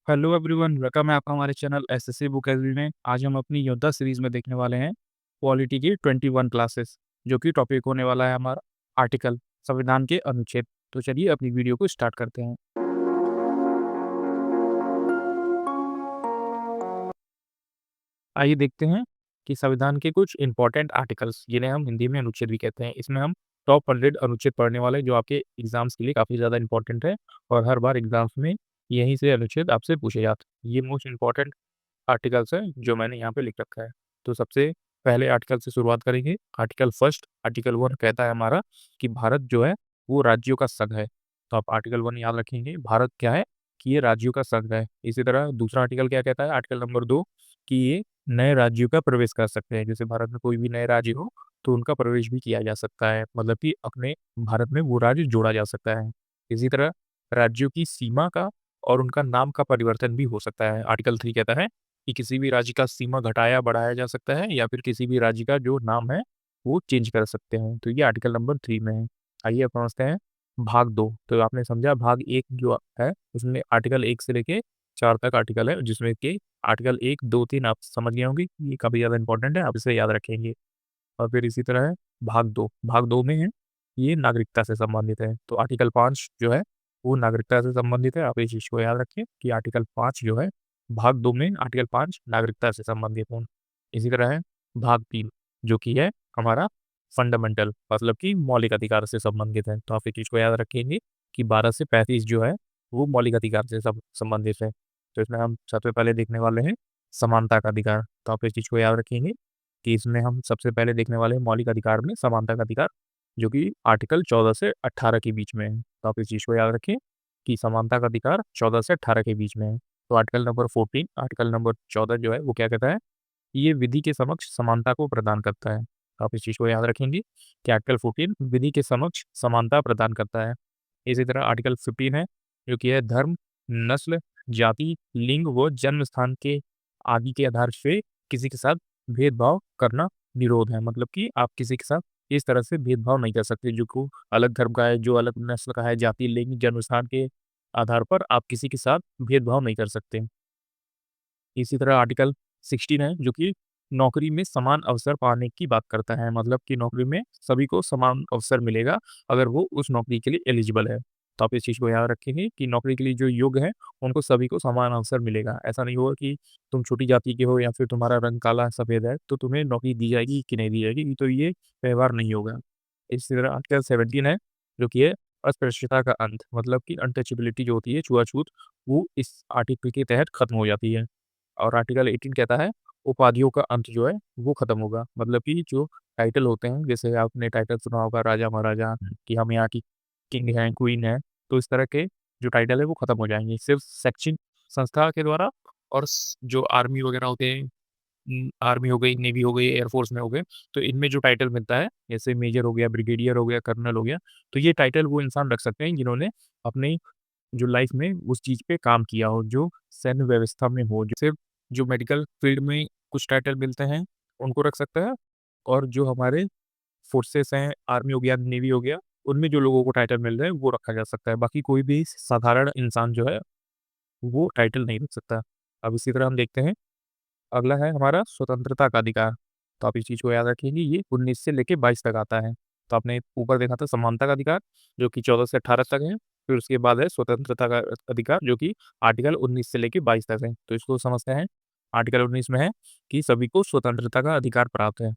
Hello everyone, welcome है आपका हमारे चैनल एसएससी बुक एवरी में। आज हम अपनी योद्धा सीरीज में देखने वाले हैं पॉलिटी की 21 क्लासेस, जो कि टॉपिक होने वाला है हमारा आर्टिकल, संविधान के अनुच्छेद। तो चलिए अपनी वीडियो को स्टार्ट करते हैं। आइए देखते हैं कि संविधान के कुछ इंपॉर्टेंट आर्टिकल्स, जिन्हें हम हिंदी में अनुच्छेद भी कहते हैं। इसमें हम टॉप 100 अनुच्छेद पढ़ने वाले हैं, जो आपके एग्जाम्स के लिए काफ़ी ज़्यादा इंपॉर्टेंट है और हर बार एग्जाम्स में यहीं से अनुच्छेद आपसे पूछे जाते हैं। ये मोस्ट इंपॉर्टेंट आर्टिकल्स हैं जो मैंने यहाँ पे लिख रखा है। तो सबसे पहले आर्टिकल से शुरुआत करेंगे। आर्टिकल फर्स्ट, आर्टिकल 1 कहता है हमारा कि भारत जो है वो राज्यों का संघ है। तो आप आर्टिकल 1 याद रखेंगे, भारत क्या है कि ये राज्यों का संघ है। इसी तरह दूसरा आर्टिकल क्या कहता है, आर्टिकल नंबर 2, कि ये नए राज्यों का प्रवेश कर सकते हैं। जैसे भारत में कोई भी नए राज्य हो तो उनका प्रवेश भी किया जा सकता है, मतलब कि अपने भारत में वो राज्य जोड़ा जा सकता है। इसी तरह राज्यों की सीमा का और उनका नाम का परिवर्तन भी हो सकता है। आर्टिकल 3 कहता है कि किसी भी राज्य का सीमा घटाया बढ़ाया जा सकता है, या फिर किसी भी राज्य का जो नाम है वो चेंज कर सकते हैं। तो ये आर्टिकल नंबर 3 में है। आइए अब समझते हैं भाग 2। तो आपने समझा भाग 1 जो है उसमें आर्टिकल 1 से लेके 4 तक आर्टिकल है, जिसमें कि आर्टिकल 1, 2, 3 आप समझ गए होंगे, ये काफ़ी ज़्यादा इंपॉर्टेंट है, आप इसे याद रखेंगे। और फिर इसी तरह है भाग 2। भाग 2 में है ये नागरिकता से संबंधित है। तो आर्टिकल 5 जो है वो नागरिकता से संबंधित है। आप इस चीज़ को याद रखिए कि आर्टिकल 5 जो है भाग 2 में आर्टिकल 5 नागरिकता से संबंधित है। इसी तरह है भाग 3, जो कि है हमारा फंडामेंटल, मतलब कि मौलिक अधिकार से संबंधित है। तो आप इस चीज़ को याद रखेंगे कि 12 से 35 जो है वो मौलिक अधिकार से संबंधित है। तो इसमें हम सबसे पहले देखने वाले हैं समानता का अधिकार। तो आप इस चीज़ को याद रखेंगे कि इसमें हम सबसे पहले देखने वाले हैं मौलिक अधिकार में समानता का अधिकार, जो कि आर्टिकल 14 से 18 के बीच में है। तो आप इस चीज़ को याद रखें कि समानता का अधिकार 14 से 18 के बीच में है। तो आर्टिकल नंबर 14, आर्टिकल नंबर 14 जो है वो क्या कहता है, ये विधि के समक्ष समानता को प्रदान करता है। तो आप इस चीज़ को याद रखेंगे कि आर्टिकल 14 विधि के समक्ष समानता प्रदान करता है। इसी तरह आर्टिकल 15 है, जो कि है धर्म, नस्ल, जाति, लिंग व जन्म स्थान के आदि के आधार से किसी के साथ भेदभाव करना निरोध है। मतलब कि आप किसी के साथ इस तरह से भेदभाव नहीं कर सकते, जो को अलग धर्म का है, जो अलग नस्ल का है, जाति, लिंग, जन्म स्थान के आधार पर आप किसी के साथ भेदभाव नहीं कर सकते। इसी तरह आर्टिकल 16 है, जो कि नौकरी में समान अवसर पाने की बात करता है। मतलब कि नौकरी में सभी को समान अवसर मिलेगा अगर वो उस नौकरी के लिए एलिजिबल है। तो आप इस चीज़ को याद रखेंगे कि नौकरी के लिए जो योग्य है, उनको सभी को समान अवसर मिलेगा। ऐसा नहीं होगा कि तुम छोटी जाति के हो या फिर तुम्हारा रंग काला सफ़ेद है, तो तुम्हें नौकरी दी जाएगी कि नहीं दी जाएगी, तो ये व्यवहार नहीं होगा। इसी तरह आर्टिकल 17 है, जो कि है अस्पृश्यता का अंत। मतलब कि अनटचेबिलिटी जो होती है, छुआ-छूत, वो इस आर्टिकल के तहत खत्म हो जाती है। और आर्टिकल 18 कहता है उपाधियों का अंत जो है वो खत्म होगा। मतलब कि जो टाइटल होते हैं, जैसे आपने टाइटल सुना होगा राजा महाराजा, कि हम यहाँ की किंग हैं, क्वीन है, तो इस तरह के जो टाइटल है वो खत्म हो जाएंगे। सिर्फ शैक्षिक संस्था के द्वारा और जो आर्मी वगैरह होते हैं, आर्मी हो गई, नेवी हो गई, एयरफोर्स में हो गए, तो इनमें जो टाइटल मिलता है, जैसे मेजर हो गया, ब्रिगेडियर हो गया, कर्नल हो गया, तो ये टाइटल वो इंसान रख सकते हैं जिन्होंने अपने जो लाइफ में उस चीज़ पे काम किया हो, जो सैन्य व्यवस्था में हो। जैसे जो मेडिकल फील्ड में कुछ टाइटल मिलते हैं, उनको रख सकता है। और जो हमारे फोर्सेस हैं, आर्मी हो गया, नेवी हो गया, उनमें जो लोगों को टाइटल मिल रहे हैं, वो रखा जा सकता है। बाकी कोई भी साधारण इंसान जो है, वो टाइटल नहीं रख सकता। अब इसी तरह हम देखते हैं, अगला है हमारा स्वतंत्रता का अधिकार। तो आप इस चीज़ को याद रखेंगे, ये 19 से लेके 22 तक आता है। तो आपने ऊपर देखा था समानता का अधिकार, जो कि 14 से 18 तक है। फिर उसके बाद है स्वतंत्रता का अधिकार, जो कि आर्टिकल 19 से लेके 22 तक है। तो इसको समझते हैं। आर्टिकल 19 में है कि सभी को स्वतंत्रता का अधिकार प्राप्त है।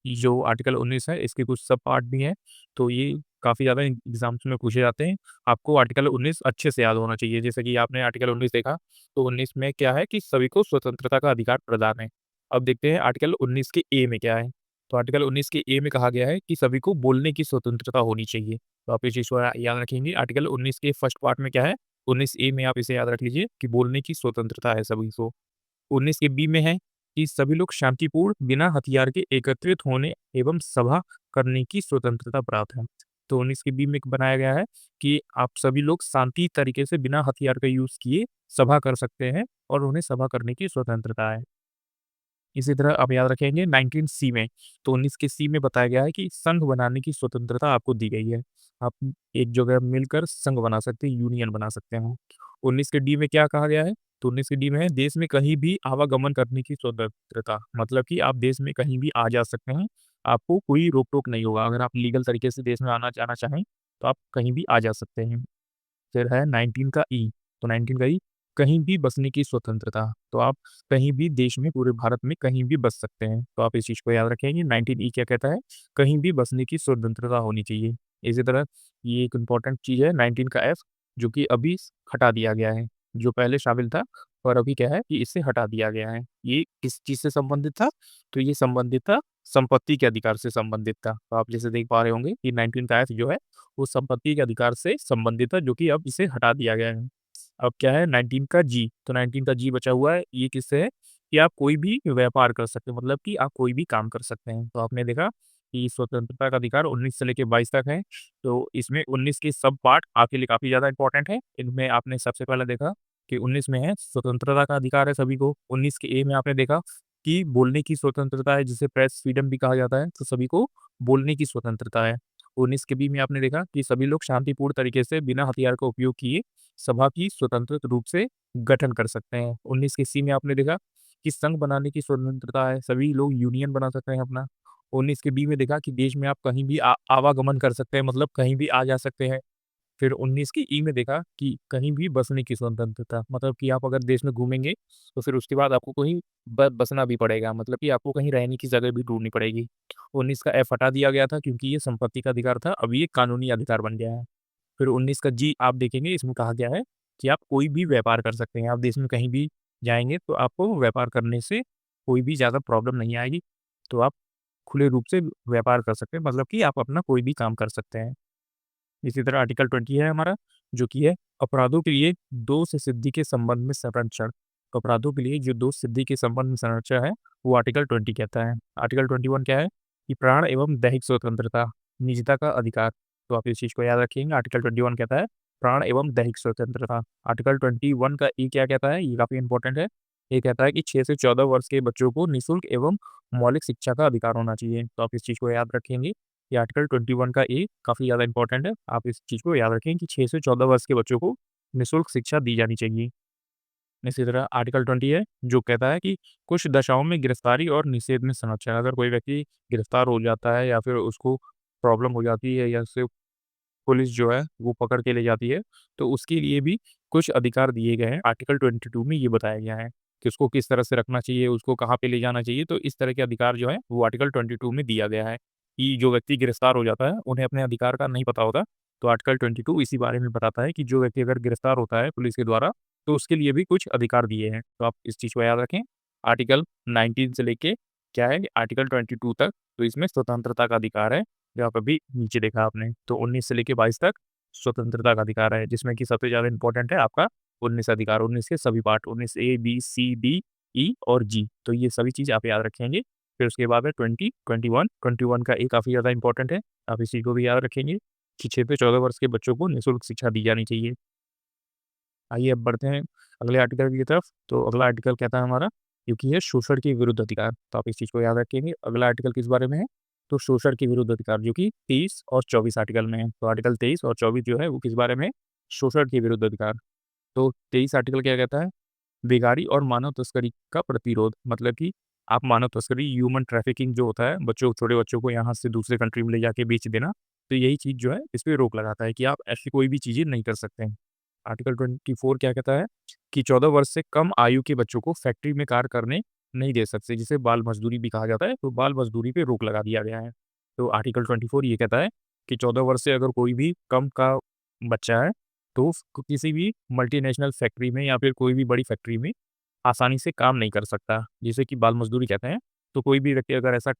जो आर्टिकल 19 है, इसके कुछ सब पार्ट भी हैं, तो ये काफ़ी ज़्यादा एग्ज़ाम्स में पूछे जाते हैं। आपको आर्टिकल 19 अच्छे से याद होना चाहिए। जैसे कि आपने आर्टिकल 19 देखा, तो 19 में क्या है कि सभी को स्वतंत्रता का अधिकार प्रदान है। अब देखते हैं आर्टिकल 19 के ए में क्या है। तो आर्टिकल 19 के ए में कहा गया है कि सभी को बोलने की स्वतंत्रता होनी चाहिए। तो आप इस चीज़ को याद रखेंगे। आर्टिकल 19 के फर्स्ट पार्ट में क्या है, 19 ए में आप इसे याद रख लीजिए कि बोलने की स्वतंत्रता है सभी को। 19 के बी में है कि सभी लोग शांतिपूर्ण बिना हथियार के एकत्रित होने एवं सभा करने की स्वतंत्रता प्राप्त है। तो 19 के बी में बनाया गया है कि आप सभी लोग शांति तरीके से बिना हथियार का यूज़ किए सभा कर सकते हैं और उन्हें सभा करने की स्वतंत्रता है। इसी तरह आप याद रखेंगे 19 सी में, तो 19 के सी में बताया गया है कि संघ बनाने की स्वतंत्रता आपको दी गई है। आप एक जगह मिलकर संघ बना सकते हैं, यूनियन बना सकते हैं। 19 के डी में क्या कहा गया है? तो 19 के डी में है देश में कहीं भी आवागमन करने की स्वतंत्रता, मतलब कि आप देश में कहीं भी आ जा सकते हैं, आपको कोई रोक-टोक नहीं होगा। अगर आप लीगल तरीके से देश में आना-जाना चाहें, तो आप कहीं भी आ जा सकते हैं। फिर है 19 का ई, तो 19 का ई कहीं भी बसने की स्वतंत्रता, तो आप कहीं भी देश में पूरे भारत में कहीं भी बस सकते हैं, तो आप इस चीज़ को याद रखेंगे। 19 ई क्या कहता है? कहीं भी बसने की स्वतंत्रता होनी चाहिए। इसी तरह ये एक इम्पोर्टेंट चीज़ है 19 का एफ, जो कि अभी हटा दिया गया है, जो पहले शामिल था और अभी क्या है कि इसे हटा दिया गया है। ये किस चीज़ से संबंधित था? तो ये संबंधित था संपत्ति के अधिकार से संबंधित था। तो आप जैसे देख पा रहे होंगे कि 19 का एफ जो है वो संपत्ति के अधिकार से संबंधित है, जो कि अब इसे हटा दिया गया है। अब क्या है 19 का जी, तो 19 का जी बचा हुआ है, ये किससे है? कि आप कोई भी व्यापार कर सकते हो, मतलब कि आप कोई भी काम कर सकते हैं। तो आपने देखा कि स्वतंत्रता का अधिकार 19 से लेके 22 तक है, तो इसमें 19 के सब पार्ट आपके लिए काफ़ी ज़्यादा इम्पोर्टेंट है। इनमें आपने सबसे पहले देखा कि 19 में है स्वतंत्रता का अधिकार है सभी को, 19 के ए में आपने देखा कि बोलने की स्वतंत्रता है, जिसे प्रेस फ्रीडम भी कहा जाता है, तो सभी को बोलने की स्वतंत्रता है। 19 के बी में आपने देखा कि सभी लोग शांतिपूर्ण तरीके से बिना हथियार का उपयोग किए सभा की स्वतंत्र रूप से गठन कर सकते हैं। 19 के सी में आपने देखा कि संघ बनाने की स्वतंत्रता है, सभी लोग यूनियन बना सकते हैं अपना। 19 के बी में देखा कि देश में आप कहीं भी आवागमन कर सकते हैं, मतलब कहीं भी आ जा सकते हैं। फिर 19 की ई में देखा कि कहीं भी बसने की स्वतंत्रता, मतलब कि आप अगर देश में घूमेंगे, तो फिर उसके बाद आपको कहीं बसना भी पड़ेगा, मतलब कि आपको कहीं रहने की जगह भी ढूँढनी पड़ेगी। 19 का एफ हटा दिया गया था क्योंकि ये संपत्ति का अधिकार था, अब ये कानूनी अधिकार बन गया है। फिर 19 का जी आप देखेंगे, इसमें कहा गया है कि आप कोई भी व्यापार कर सकते हैं। आप देश में कहीं भी जाएँगे तो आपको व्यापार करने से कोई भी ज़्यादा प्रॉब्लम नहीं आएगी। तो आप खुले रूप से व्यापार कर सकते हैं, मतलब कि आप अपना कोई भी काम कर सकते हैं। इसी तरह आर्टिकल 20 है हमारा, जो कि है अपराधों के लिए दोष सिद्धि के संबंध में संरक्षण। अपराधों के लिए जो दोष सिद्धि के संबंध में संरक्षण है, वो आर्टिकल 20 कहता है। आर्टिकल 21 क्या है? कि प्राण एवं दैहिक स्वतंत्रता, निजता का अधिकार। तो आप इस चीज़ को याद रखिएगा, आर्टिकल 21 कहता है प्राण एवं दैहिक स्वतंत्रता। आर्टिकल 21 का ई क्या कहता है? ये काफ़ी इंपॉर्टेंट है। ये कहता है कि 6 से 14 वर्ष के बच्चों को निःशुल्क एवं मौलिक शिक्षा का अधिकार होना चाहिए। तो आप इस चीज़ को याद रखेंगे। ये आर्टिकल 21 का ए काफ़ी ज़्यादा इम्पोर्टेंट है। आप इस चीज़ को याद रखें कि 6 से 14 वर्ष के बच्चों को निःशुल्क शिक्षा दी जानी चाहिए। इसी तरह आर्टिकल 20 है, जो कहता है कि कुछ दशाओं में गिरफ्तारी और निषेध में संरक्षण। अगर कोई व्यक्ति गिरफ्तार हो जाता है या फिर उसको प्रॉब्लम हो जाती है या फिर पुलिस जो है वो पकड़ के ले जाती है, तो उसके लिए भी कुछ अधिकार दिए गए हैं। आर्टिकल 22 में ये बताया गया है कि उसको किस तरह से रखना चाहिए, उसको कहाँ पे ले जाना चाहिए, तो इस तरह के अधिकार जो है वो आर्टिकल 22 में दिया गया है, कि जो व्यक्ति गिरफ्तार हो जाता है, उन्हें अपने अधिकार का नहीं पता होता, तो आर्टिकल 22 इसी बारे में बताता है कि जो व्यक्ति अगर गिरफ्तार होता है पुलिस के द्वारा, तो उसके लिए भी कुछ अधिकार दिए हैं। तो आप इस चीज़ को याद रखें। आर्टिकल 19 से लेके क्या है, आर्टिकल 22 तक, तो इसमें स्वतंत्रता का अधिकार है। जो आप अभी नीचे देखा आपने, तो 19 से लेके 22 तक स्वतंत्रता का अधिकार है, जिसमें कि सबसे ज़्यादा इम्पोर्टेंट है आपका 19 अधिकार, 19 के सभी पार्ट, 19 ए, बी, सी, डी, ई और जी। तो ये सभी चीज़ आप याद रखेंगे। फिर उसके बाद है 20, 21, 21 का ए काफ़ी ज़्यादा इम्पोर्टेंट है, आप इसी को भी याद रखेंगे कि 6 से 14 वर्ष के बच्चों को निःशुल्क शिक्षा दी जानी चाहिए। आइए अब बढ़ते हैं अगले आर्टिकल की तरफ। तो अगला आर्टिकल कहता है हमारा, क्योंकि ये शोषण के विरुद्ध अधिकार। तो आप इस चीज़ को याद रखेंगे। अगला आर्टिकल किस बारे में है? तो शोषण के विरुद्ध अधिकार, जो कि 23 और 24 आर्टिकल में है। तो आर्टिकल 23 और 24 जो है वो किस बारे में है? शोषण के विरुद्ध अधिकार। तो 23 आर्टिकल क्या कहता है? बेगारी और मानव तस्करी का प्रतिरोध, मतलब कि आप मानव तस्करी, ह्यूमन ट्रैफिकिंग जो होता है, बच्चों छोटे बच्चों को यहाँ से दूसरे कंट्री में ले जाके बेच देना, तो यही चीज़ जो है इस पे रोक लगाता है कि आप ऐसी कोई भी चीज़ें नहीं कर सकते हैं। आर्टिकल 24 क्या कहता है? कि 14 वर्ष से कम आयु के बच्चों को फैक्ट्री में कार्य करने नहीं दे सकते, जिसे बाल मज़दूरी भी कहा जाता है, तो बाल मज़दूरी पे रोक लगा दिया गया है। तो आर्टिकल 24 ये कहता है कि 14 वर्ष से अगर कोई भी कम का बच्चा है, तो किसी भी मल्टीनेशनल फैक्ट्री में या फिर कोई भी बड़ी फैक्ट्री में आसानी से काम नहीं कर सकता, जिसे कि बाल मज़दूरी कहते हैं। तो कोई भी व्यक्ति अगर ऐसा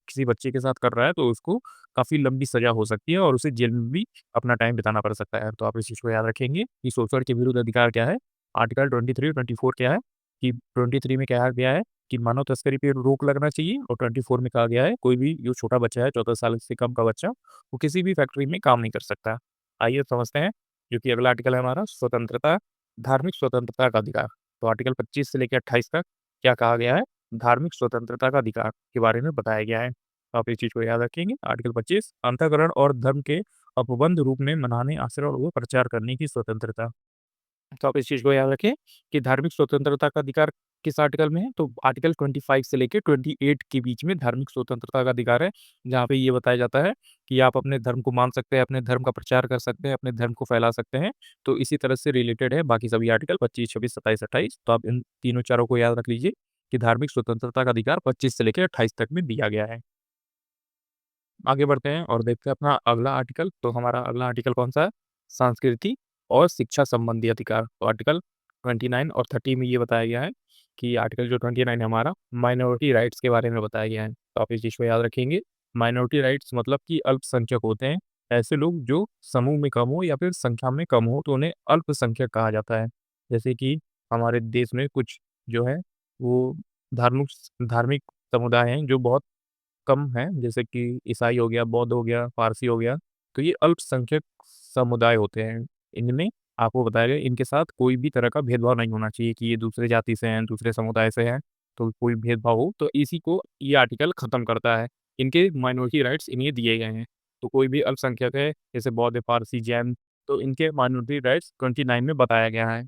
किसी बच्चे के साथ कर रहा है, तो उसको काफ़ी लंबी सज़ा हो सकती है और उसे जेल में भी अपना टाइम बिताना पड़ सकता है। तो आप इस चीज़ को याद रखेंगे कि शोषण के विरुद्ध अधिकार क्या है? आर्टिकल 23, 24 क्या है? कि 23 में कहा गया है कि मानव तस्करी पे रोक लगना चाहिए और 24 में कहा गया है कोई भी जो छोटा बच्चा है, 14 साल से कम का बच्चा, वो किसी भी फैक्ट्री में काम नहीं कर सकता। आइए समझते हैं, जो कि अगला आर्टिकल है हमारा स्वतंत्रता, धार्मिक स्वतंत्रता का अधिकार। तो आर्टिकल 25 से लेके 28 तक क्या कहा गया है? धार्मिक स्वतंत्रता का अधिकार के बारे में बताया गया है। तो आप इस चीज़ को याद रखेंगे। आर्टिकल 25 अंतःकरण और धर्म के उपबंध रूप में मनाने, आचरण और प्रचार करने की स्वतंत्रता। तो आप इस चीज़ को याद रखें कि धार्मिक स्वतंत्रता का अधिकार किस आर्टिकल में है, तो आर्टिकल 25 से लेके 28 के बीच में धार्मिक स्वतंत्रता का अधिकार है, जहाँ पे ये बताया जाता है कि आप अपने धर्म को मान सकते हैं, अपने धर्म का प्रचार कर सकते हैं, अपने धर्म को फैला सकते हैं। तो इसी तरह से रिलेटेड है बाकी सभी आर्टिकल 25, 26, 27, 28। तो आप इन तीनों चारों को याद रख लीजिए कि धार्मिक स्वतंत्रता का अधिकार 25 से लेके 28 तक में दिया गया है। आगे बढ़ते हैं और देखते हैं अपना अगला आर्टिकल। तो हमारा अगला आर्टिकल कौन-सा है? संस्कृति और शिक्षा संबंधी अधिकार। तो आर्टिकल 29 और 30 में ये बताया गया है कि आर्टिकल जो 29 है हमारा माइनॉरिटी राइट्स के बारे में बताया गया है। तो आप इस चीज़ को याद रखेंगे। माइनॉरिटी राइट्स मतलब कि अल्पसंख्यक होते हैं। ऐसे लोग जो समूह में कम हो या फिर संख्या में कम हो तो उन्हें अल्पसंख्यक कहा जाता है। जैसे कि हमारे देश में कुछ जो है वो धार्मिक धार्मिक समुदाय हैं जो बहुत कम हैं, जैसे कि ईसाई हो गया, बौद्ध हो गया, पारसी हो गया, तो ये अल्पसंख्यक समुदाय होते हैं। इनमें आपको बताया गया इनके साथ कोई भी तरह का भेदभाव नहीं होना चाहिए कि ये दूसरे जाति से हैं, दूसरे समुदाय से हैं, तो कोई भेदभाव हो, तो इसी को ये आर्टिकल खत्म करता है। इनके माइनॉरिटी राइट्स इन्हें दिए गए हैं। तो कोई भी अल्पसंख्यक है, जैसे बौद्ध, पारसी, जैन, तो इनके माइनॉरिटी राइट्स 29 में बताया गया है।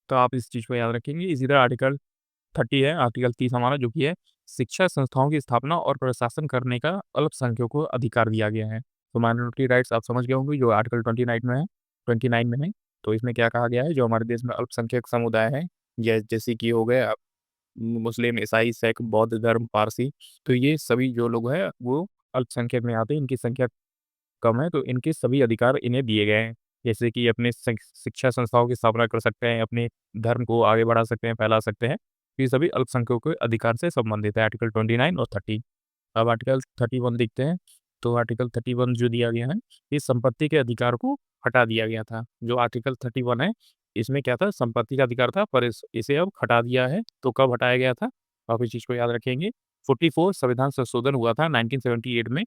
तो आप इस चीज़ को याद रखेंगे। इसी तरह आर्टिकल 30 है, आर्टिकल 30 हमारा जो कि है शिक्षा संस्थाओं की स्थापना और प्रशासन करने का अल्पसंख्यकों को अधिकार दिया गया है। तो माइनॉरिटी राइट्स आप समझ गए होंगे जो आर्टिकल 29 में है। तो इसमें क्या कहा गया है जो हमारे देश में अल्पसंख्यक समुदाय है, जैसे कि हो गए मुस्लिम, ईसाई, सिख, बौद्ध धर्म, पारसी, तो ये सभी जो लोग हैं वो अल्पसंख्यक में आते हैं, इनकी संख्या कम है, तो इनके सभी अधिकार इन्हें दिए गए हैं। जैसे कि अपने शिक्षा संस्थाओं की स्थापना कर सकते हैं, अपने धर्म को आगे बढ़ा सकते हैं, फैला सकते हैं। ये सभी अल्पसंख्यकों के अधिकार से संबंधित है, आर्टिकल 29 और 30। अब आर्टिकल 31 देखते हैं। तो आर्टिकल 31 जो दिया गया है, ये संपत्ति के अधिकार को हटा दिया गया था। जो आर्टिकल 31 है, इसमें क्या था संपत्ति का अधिकार था, पर इसे अब हटा दिया है। तो कब हटाया गया था? आप इस चीज़ को याद रखेंगे। 44 संविधान संशोधन हुआ था 1978 में,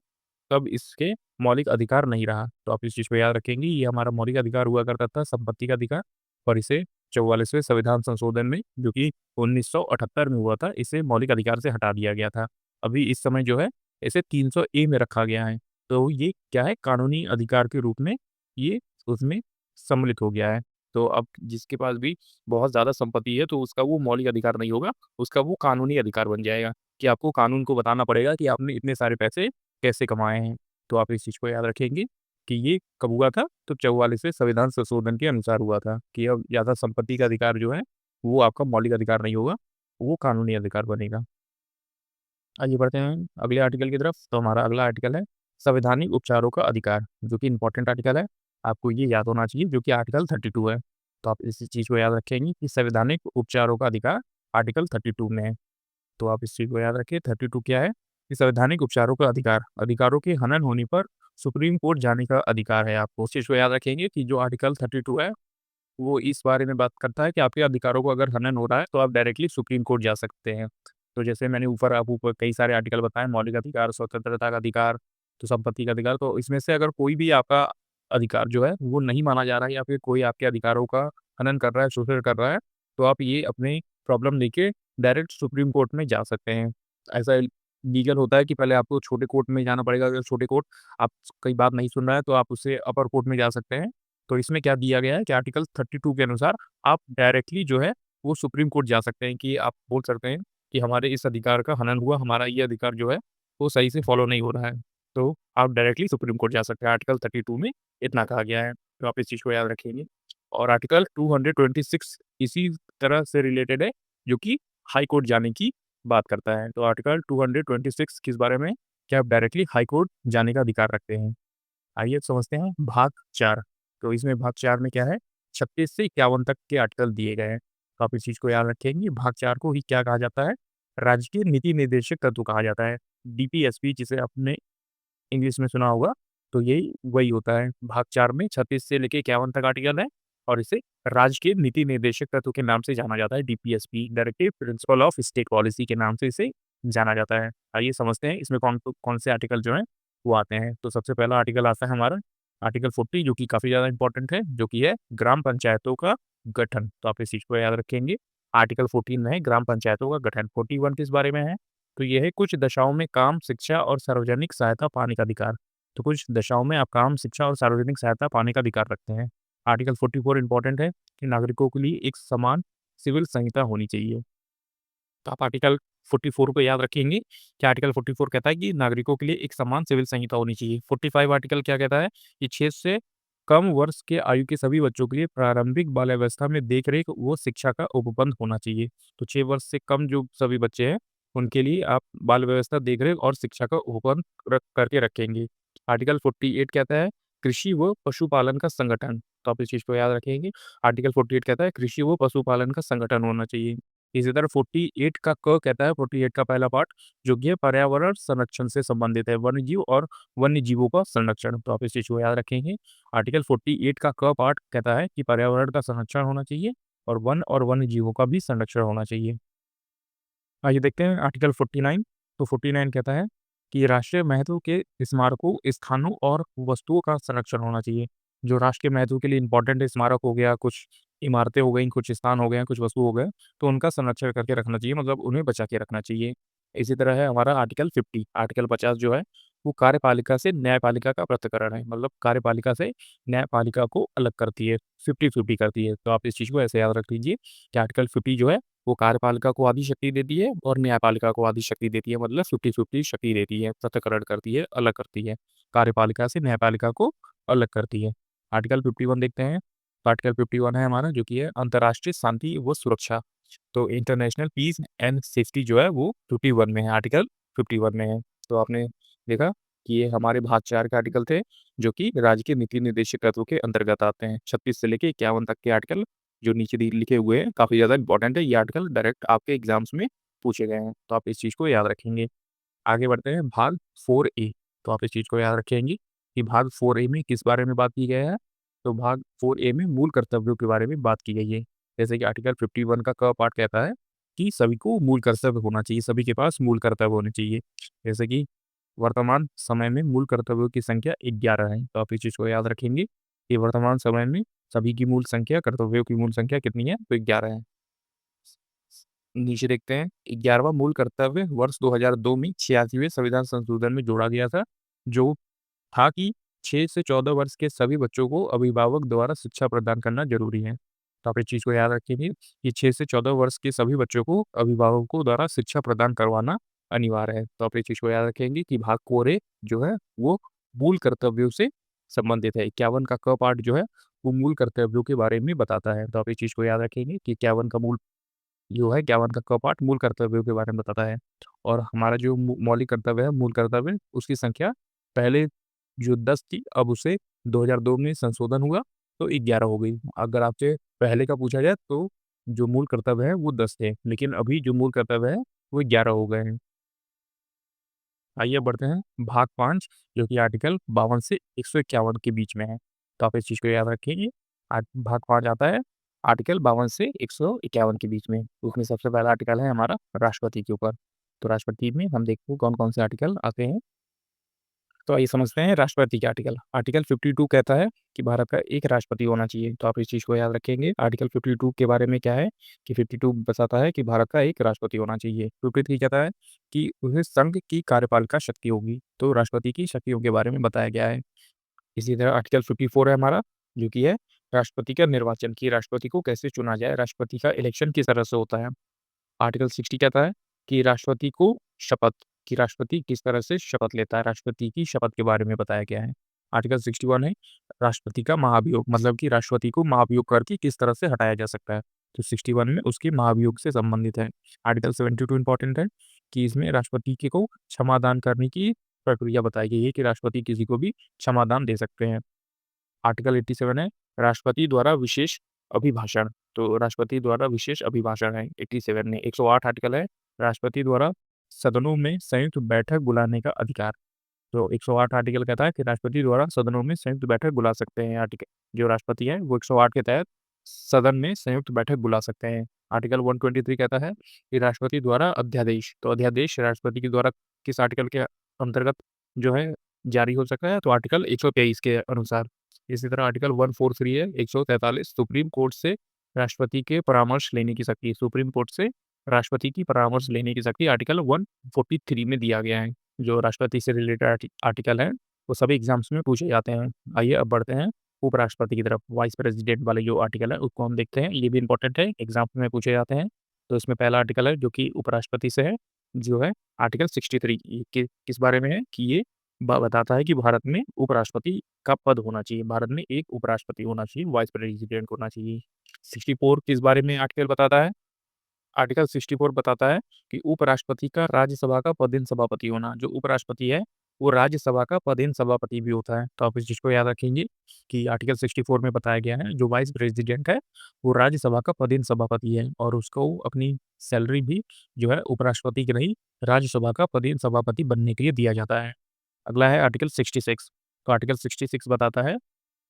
तब इसके मौलिक अधिकार नहीं रहा। तो आप इस चीज़ को याद रखेंगे, ये हमारा मौलिक अधिकार हुआ करता था संपत्ति का अधिकार, और इसे 44वें संविधान संशोधन में जो कि 1978 में हुआ था, इसे मौलिक अधिकार से हटा दिया गया था। अभी इस समय जो है इसे 300 ए में रखा गया है। तो ये क्या है कानूनी अधिकार के रूप में ये उसमें सम्मिलित हो गया है। तो अब जिसके पास भी बहुत ज़्यादा संपत्ति है तो उसका वो मौलिक अधिकार नहीं होगा, उसका वो कानूनी अधिकार बन जाएगा कि आपको कानून को बताना पड़ेगा कि आपने इतने सारे पैसे कैसे कमाए हैं। तो आप इस चीज़ को याद रखेंगे कि ये कब हुआ था? तो 44वें संविधान संशोधन के अनुसार हुआ था कि अब ज़्यादा संपत्ति का अधिकार जो है, वो आपका मौलिक अधिकार नहीं होगा, वो कानूनी अधिकार बनेगा। आइए बढ़ते हैं अगले आर्टिकल की तरफ। तो हमारा अगला आर्टिकल है संवैधानिक उपचारों का अधिकार, जो कि इम्पोर्टेंट आर्टिकल है। आपको ये याद होना चाहिए जो कि आर्टिकल 32 है। तो आप इस चीज़ को याद रखेंगे कि संवैधानिक उपचारों का अधिकार आर्टिकल 32 में है। तो आप इस चीज़ को याद रखिए 32 क्या है कि संवैधानिक उपचारों का अधिकार, अधिकारों के हनन होने पर सुप्रीम कोर्ट जाने का अधिकार है आपको। उस चीज़ को याद रखेंगे कि जो आर्टिकल 32 है, वो इस बारे में बात करता है कि आपके अधिकारों को अगर हनन हो रहा है, तो आप डायरेक्टली सुप्रीम कोर्ट जा सकते हैं। तो जैसे मैंने ऊपर आपको कई सारे आर्टिकल बताए, मौलिक अधिकार, स्वतंत्रता का अधिकार, तो संपत्ति का अधिकार, तो इसमें से अगर कोई भी आपका अधिकार जो है, वो नहीं माना जा रहा है या फिर कोई आपके अधिकारों का हनन कर रहा है, शोषण कर रहा है, तो आप ये अपनी प्रॉब्लम लेके डायरेक्ट सुप्रीम कोर्ट में जा सकते हैं। ऐसा लीगल होता है कि पहले आपको छोटे कोर्ट में जाना पड़ेगा, अगर छोटे कोर्ट आपकी बात नहीं सुन रहा है, तो आप उससे अपर कोर्ट में जा सकते हैं। तो इसमें क्या दिया गया है कि आर्टिकल 32 के अनुसार आप डायरेक्टली जो है वो सुप्रीम कोर्ट जा सकते हैं कि आप बोल सकते हैं कि हमारे इस अधिकार का हनन हुआ, हमारा ये अधिकार जो है वो सही से फॉलो नहीं हो रहा है। तो आप डायरेक्टली सुप्रीम कोर्ट जा सकते हैं, आर्टिकल 32 में इतना कहा गया है। तो आप इस चीज़ को याद रखेंगे। और आर्टिकल 226 इसी तरह से रिलेटेड है, जो कि हाई कोर्ट जाने की बात करता है। तो आर्टिकल 226 किस बारे में? कि आप डायरेक्टली हाई कोर्ट जाने का अधिकार रखते हैं। आइए अब समझते हैं भाग 4। तो इसमें भाग 4 में क्या है 36 से 51 तक के आर्टिकल दिए गए हैं। तो आप इस चीज़ को याद रखेंगे। भाग 4 को ही क्या कहा जाता है? राजकीय नीति निर्देशक तत्व कहा जाता है। डीपीएसपी जिसे आपने इंग्लिश में सुना होगा, तो यही वही होता है। भाग 4 में 36 से लेके 51 तक आर्टिकल है और इसे राजकीय नीति निर्देशक तत्व के नाम से जाना जाता है, DPSP, directive principle of state policy के नाम से इसे जाना जाता है। आइए समझते हैं इसमें कौन से आर्टिकल जो हैं वो आते हैं। तो सबसे पहला आर्टिकल आता है हमारा आर्टिकल 40 जो कि काफ़ी ज़्यादा इम्पोर्टेंट है, जो कि है ग्राम पंचायतों का गठन। तो आप इस चीज़ को याद रखेंगे। आर्टिकल 14 में है ग्राम पंचायतों का गठन। 41 किस बारे में है? तो ये है कुछ दशाओं में काम, शिक्षा और सार्वजनिक सहायता पाने का अधिकार। तो कुछ दशाओं में आप काम, शिक्षा और सार्वजनिक सहायता पाने का अधिकार रखते हैं। आर्टिकल 44 इम्पोर्टेंट है कि नागरिकों के लिए एक समान सिविल संहिता होनी चाहिए। तो आप आर्टिकल 44 को याद रखेंगे कि आर्टिकल 44 कहता है कि नागरिकों के लिए एक समान सिविल संहिता होनी चाहिए। 45 आर्टिकल क्या कहता है कि 6 से कम वर्ष के आयु के सभी बच्चों के लिए प्रारंभिक बाल्यावस्था में देख-रेख व शिक्षा का उपबंध होना चाहिए। तो 6 वर्ष से कम जो सभी बच्चे हैं, उनके लिए आप बाल व्यवस्था, देख-रेख और शिक्षा का उपबंध रख करके रखेंगे। आर्टिकल 48 कहता है कृषि व पशुपालन का संगठन। तो आप इस चीज़ को याद रखेंगे। आर्टिकल 48 कहता है कृषि व पशुपालन का संगठन होना चाहिए। इसी तरह 48 का क कहता है 48 का पहला पार्ट जो कि है पर्यावरण संरक्षण से संबंधित है, वन्यजीव और वन्यजीवों का संरक्षण। तो आप इस चीज़ को याद रखेंगे। आर्टिकल 48 का क पार्ट कहता है कि पर्यावरण का संरक्षण होना चाहिए और वन और वन्यजीवों का भी संरक्षण होना चाहिए। आइए देखते हैं आर्टिकल 49। तो 49 कहता है कि राष्ट्रीय महत्व के स्मारकों, स्थानों और वस्तुओं का संरक्षण होना चाहिए। जो राष्ट्रीय महत्व के लिए इम्पोर्टेंट स्मारक हो गया, कुछ इमारतें हो गईं, कुछ स्थान हो गए, कुछ वस्तु हो गए, तो उनका संरक्षण करके रखना चाहिए, मतलब उन्हें बचा के रखना चाहिए। इसी तरह है हमारा आर्टिकल 50। आर्टिकल 50 जो है, वो कार्यपालिका से न्यायपालिका का पृथक्करण है, मतलब कार्यपालिका से न्यायपालिका को अलग करती है, 50-50 करती है। तो आप इस चीज़ को ऐसे याद रख लीजिए कि आर्टिकल 50 जो है वो कार्यपालिका को आधी शक्ति देती है और न्यायपालिका को आधी शक्ति देती है, मतलब 50-50 शक्ति देती है, पृथक्करण करती है, अलग करती है। कार्यपालिका से न्यायपालिका को अलग करती है। आर्टिकल 51 देखते हैं। तो आर्टिकल 51 है हमारा जो कि है अंतर्राष्ट्रीय शांति व सुरक्षा। तो इंटरनेशनल पीस एंड सेफ्टी जो है वो 51 में है, आर्टिकल 51 में है। तो आपने देखा कि ये हमारे भाग 4 के आर्टिकल थे जो कि राज्य के नीति निर्देशक तत्वों के अंतर्गत आते हैं। 36 से लेके 51 तक के आर्टिकल जो नीचे लिखे हुए हैं काफ़ी ज़्यादा इंपॉर्टेंट है। ये आर्टिकल डायरेक्ट आपके एग्जाम्स में पूछे गए हैं, तो आप इस चीज़ को याद रखेंगे। आगे बढ़ते हैं भाग 4A। तो आप इस चीज़ को याद रखेंगे कि भाग 4A में किस बारे में बात की गई है? तो भाग 4A में मूल कर्तव्यों के बारे में बात की गई है। जैसे कि आर्टिकल 51 का क पार्ट कहता है कि सभी को मूल कर्तव्य होना चाहिए, सभी के पास मूल कर्तव्य होने चाहिए। जैसे कि वर्तमान समय में मूल कर्तव्यों की संख्या 11 है, तो आप इस चीज़ को याद रखेंगे कि वर्तमान समय में सभी की मूल संख्या, कर्तव्यों की मूल संख्या कितनी है? तो 11 है। नीचे देखते हैं 11वां मूल कर्तव्य वर्ष 2002 में 86वें संविधान संशोधन में जोड़ा गया था, जो था कि 6 से 14 वर्ष के सभी बच्चों को अभिभावक द्वारा शिक्षा प्रदान करना ज़रूरी है। तो आप इस चीज़ को याद रखेंगे कि 6 से 14 वर्ष के सभी बच्चों को अभिभावकों द्वारा शिक्षा प्रदान करवाना अनिवार्य है। तो आप इस चीज़ को याद रखेंगे कि भाग कोरे जो है वो मूल कर्तव्यों से संबंधित है। 51 का क पार्ट जो है वो मूल कर्तव्यों के बारे में बताता है। तो आप इस चीज़ को याद रखेंगे कि 51 का मूल जो है 51 का पार्ट मूल कर्तव्यों के बारे में बताता है और हमारा जो मौलिक कर्तव्य है, मूल कर्तव्य, उसकी संख्या पहले जो 10 थी, अब उसे 2002 में संशोधन हुआ, तो 11 हो गई। अगर आपसे पहले का पूछा जाए, तो जो मूल कर्तव्य है, वो 10 थे, लेकिन अभी जो मूल कर्तव्य है, वो 11 हो गए हैं। आइए बढ़ते हैं भाग 5 जो कि आर्टिकल 52 से 151 के बीच में है। तो आप इस चीज़ को याद रखिए। भाग 5 आता है आर्टिकल 52 से 151 के बीच में। उसमें सबसे पहला आर्टिकल है हमारा राष्ट्रपति के ऊपर। तो राष्ट्रपति में हम देखते हैं कौन-कौन से आर्टिकल आते हैं। तो आइए समझते हैं राष्ट्रपति के आर्टिकल। आर्टिकल 52 कहता है कि भारत का एक राष्ट्रपति होना चाहिए, तो आप इस चीज़ को याद रखेंगे। आर्टिकल 52 के बारे में क्या है कि 52 बताता है कि भारत का एक राष्ट्रपति होना चाहिए। 53 कहता है कि उसे संघ की कार्यपालिका शक्ति होगी, तो राष्ट्रपति की शक्तियों के बारे में बताया गया है। इसी तरह आर्टिकल 54 है हमारा, जो कि है राष्ट्रपति का निर्वाचन, कि राष्ट्रपति को कैसे चुना जाए, राष्ट्रपति का इलेक्शन किस तरह से होता है। आर्टिकल 60 कहता है कि राष्ट्रपति को शपथ कि राष्ट्रपति किस तरह से शपथ लेता है, राष्ट्रपति की शपथ के बारे में बताया गया है। आर्टिकल 61 है राष्ट्रपति का महाभियोग, मतलब कि राष्ट्रपति को महाभियोग करके किस तरह से हटाया जा सकता है। तो 61 में उसके महाभियोग से संबंधित है। आर्टिकल 72 इम्पोर्टेंट है कि इसमें राष्ट्रपति के को क्षमादान करने की प्रक्रिया बताई गई है कि राष्ट्रपति किसी को भी क्षमादान दे सकते हैं। आर्टिकल 87 है राष्ट्रपति द्वारा विशेष अभिभाषण। तो राष्ट्रपति द्वारा विशेष अभिभाषण है 87 में। 108 आर्टिकल है राष्ट्रपति द्वारा सदनों में संयुक्त बैठक बुलाने का अधिकार। तो 108 आर्टिकल कहता है कि राष्ट्रपति द्वारा सदनों में संयुक्त बैठक बुला सकते हैं। आर्टिकल जो राष्ट्रपति है वो 108 के तहत सदन में संयुक्त बैठक बुला सकते हैं। आर्टिकल 123 कहता है कि राष्ट्रपति द्वारा अध्यादेश, तो अध्यादेश राष्ट्रपति के द्वारा किस आर्टिकल के अंतर्गत जो है जारी हो सकता है, तो आर्टिकल 123 के अनुसार। इसी तरह आर्टिकल 143 है 143 सुप्रीम कोर्ट से राष्ट्रपति के परामर्श लेने की शक्ति, सुप्रीम कोर्ट से राष्ट्रपति की परामर्श लेने की शक्ति आर्टिकल 143 में दिया गया है। जो राष्ट्रपति से रिलेटेड आर्टिकल है, वो सभी एग्ज़ाम्स में पूछे जाते हैं। आइए अब बढ़ते हैं उपराष्ट्रपति की तरफ, वाइस प्रेसिडेंट वाले जो आर्टिकल है उसको हम देखते हैं। ये भी इम्पोर्टेंट है, एग्ज़ाम में पूछे जाते हैं। तो इसमें पहला आर्टिकल है जो कि उपराष्ट्रपति से है, जो है आर्टिकल 63। ये किस बारे में है कि ये बताता है कि भारत में उपराष्ट्रपति का पद होना चाहिए, भारत में एक उपराष्ट्रपति होना चाहिए, वाइस प्रेसिडेंट होना चाहिए। 64 किस बारे में आर्टिकल बताता है? आर्टिकल 64 बताता है कि उपराष्ट्रपति का राज्यसभा का पदेन सभापति होना। जो उपराष्ट्रपति है, वो राज्यसभा का पदेन सभापति भी होता है। तो आप इस चीज़ को याद रखेंगे कि आर्टिकल 64 में बताया गया है, जो वाइस प्रेसिडेंट है, वो राज्यसभा का पदेन सभापति है और उसको अपनी सैलरी भी जो है उपराष्ट्रपति की नहीं, राज्यसभा का पदेन सभापति बनने के लिए दिया जाता है। अगला है आर्टिकल 66। तो आर्टिकल 66 बताता है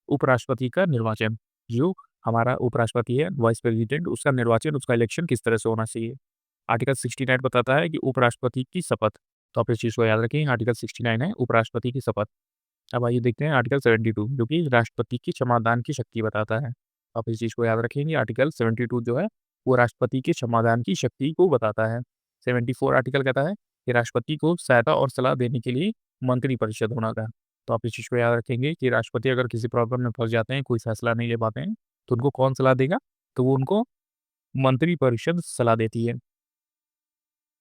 उपराष्ट्रपति का निर्वाचन। जो हमारा उपराष्ट्रपति है, वाइस प्रेसिडेंट, उसका निर्वाचन, उसका इलेक्शन किस तरह से होना चाहिए। आर्टिकल 69 बताता है कि उपराष्ट्रपति की शपथ। तो आप इस चीज़ को याद रखें, आर्टिकल 69 है उपराष्ट्रपति की शपथ। अब आइए देखते हैं आर्टिकल 72 जो कि राष्ट्रपति की क्षमादान की शक्ति बताता है। आप इस चीज़ को याद रखेंगे, आर्टिकल 72 जो है वो राष्ट्रपति के क्षमादान की शक्ति को बताता है। 74 आर्टिकल कहता है कि राष्ट्रपति को सहायता और सलाह देने के लिए मंत्रिपरिषद होना था। तो आप इस चीज़ को याद रखेंगे कि राष्ट्रपति अगर किसी प्रॉब्लम में फँस जाते हैं, कोई फैसला नहीं ले पाते हैं, तो उनको कौन सलाह देगा? तो वो उनको मंत्रिपरिषद सलाह देती है।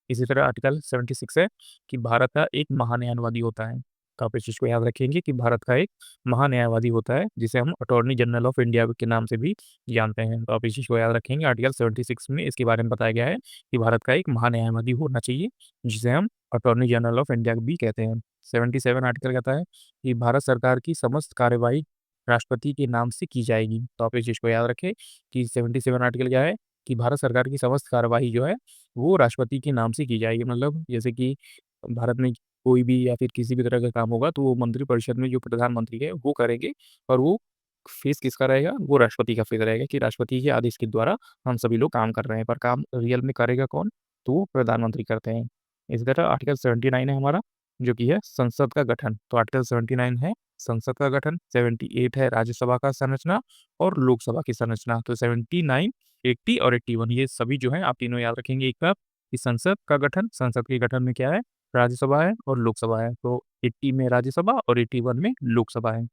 इसी तरह आर्टिकल 76 है कि भारत का एक महान्यायवादी होता है। तो आप इस चीज़ को याद रखेंगे कि भारत का एक महान्यायवादी होता है, जिसे हम अटॉर्नी जनरल ऑफ इंडिया के नाम से भी जानते हैं। तो आप इस चीज़ को याद रखेंगे, आर्टिकल 76 में इसके बारे में बताया गया है कि भारत का एक महान्यायवादी होना चाहिए, जिसे हम अटॉर्नी जनरल ऑफ इंडिया भी कहते हैं। 77 आर्टिकल कहता है कि भारत सरकार की समस्त कार्यवाही राष्ट्रपति के नाम से की जाएगी। तो आप इस चीज़ को याद रखें कि 77 आर्टिकल क्या है कि भारत सरकार की समस्त कार्यवाही जो है वो राष्ट्रपति के नाम से की जाएगी। मतलब जैसे कि भारत में कोई भी या फिर किसी भी तरह का काम होगा, तो वो मंत्रिपरिषद में जो प्रधानमंत्री है, वो करेंगे और वो फेस किसका रहेगा? वो राष्ट्रपति का फेस रहेगा कि राष्ट्रपति के आदेश के द्वारा हम सभी लोग काम कर रहे हैं, पर काम रियल में करेगा कौन? तो वो प्रधानमंत्री करते हैं। इसी तरह आर्टिकल 79 है हमारा, जो कि है संसद का गठन। तो आर्टिकल 79 है संसद का गठन, 78 है राज्यसभा का संरचना और लोकसभा की संरचना। तो 79, 80 और 81 ये सभी जो है आप तीनों याद रखेंगे एक बार कि संसद का गठन, संसद के गठन में क्या है? राज्यसभा है और लोकसभा है। तो 80 में राज्यसभा और 81 में लोकसभा है।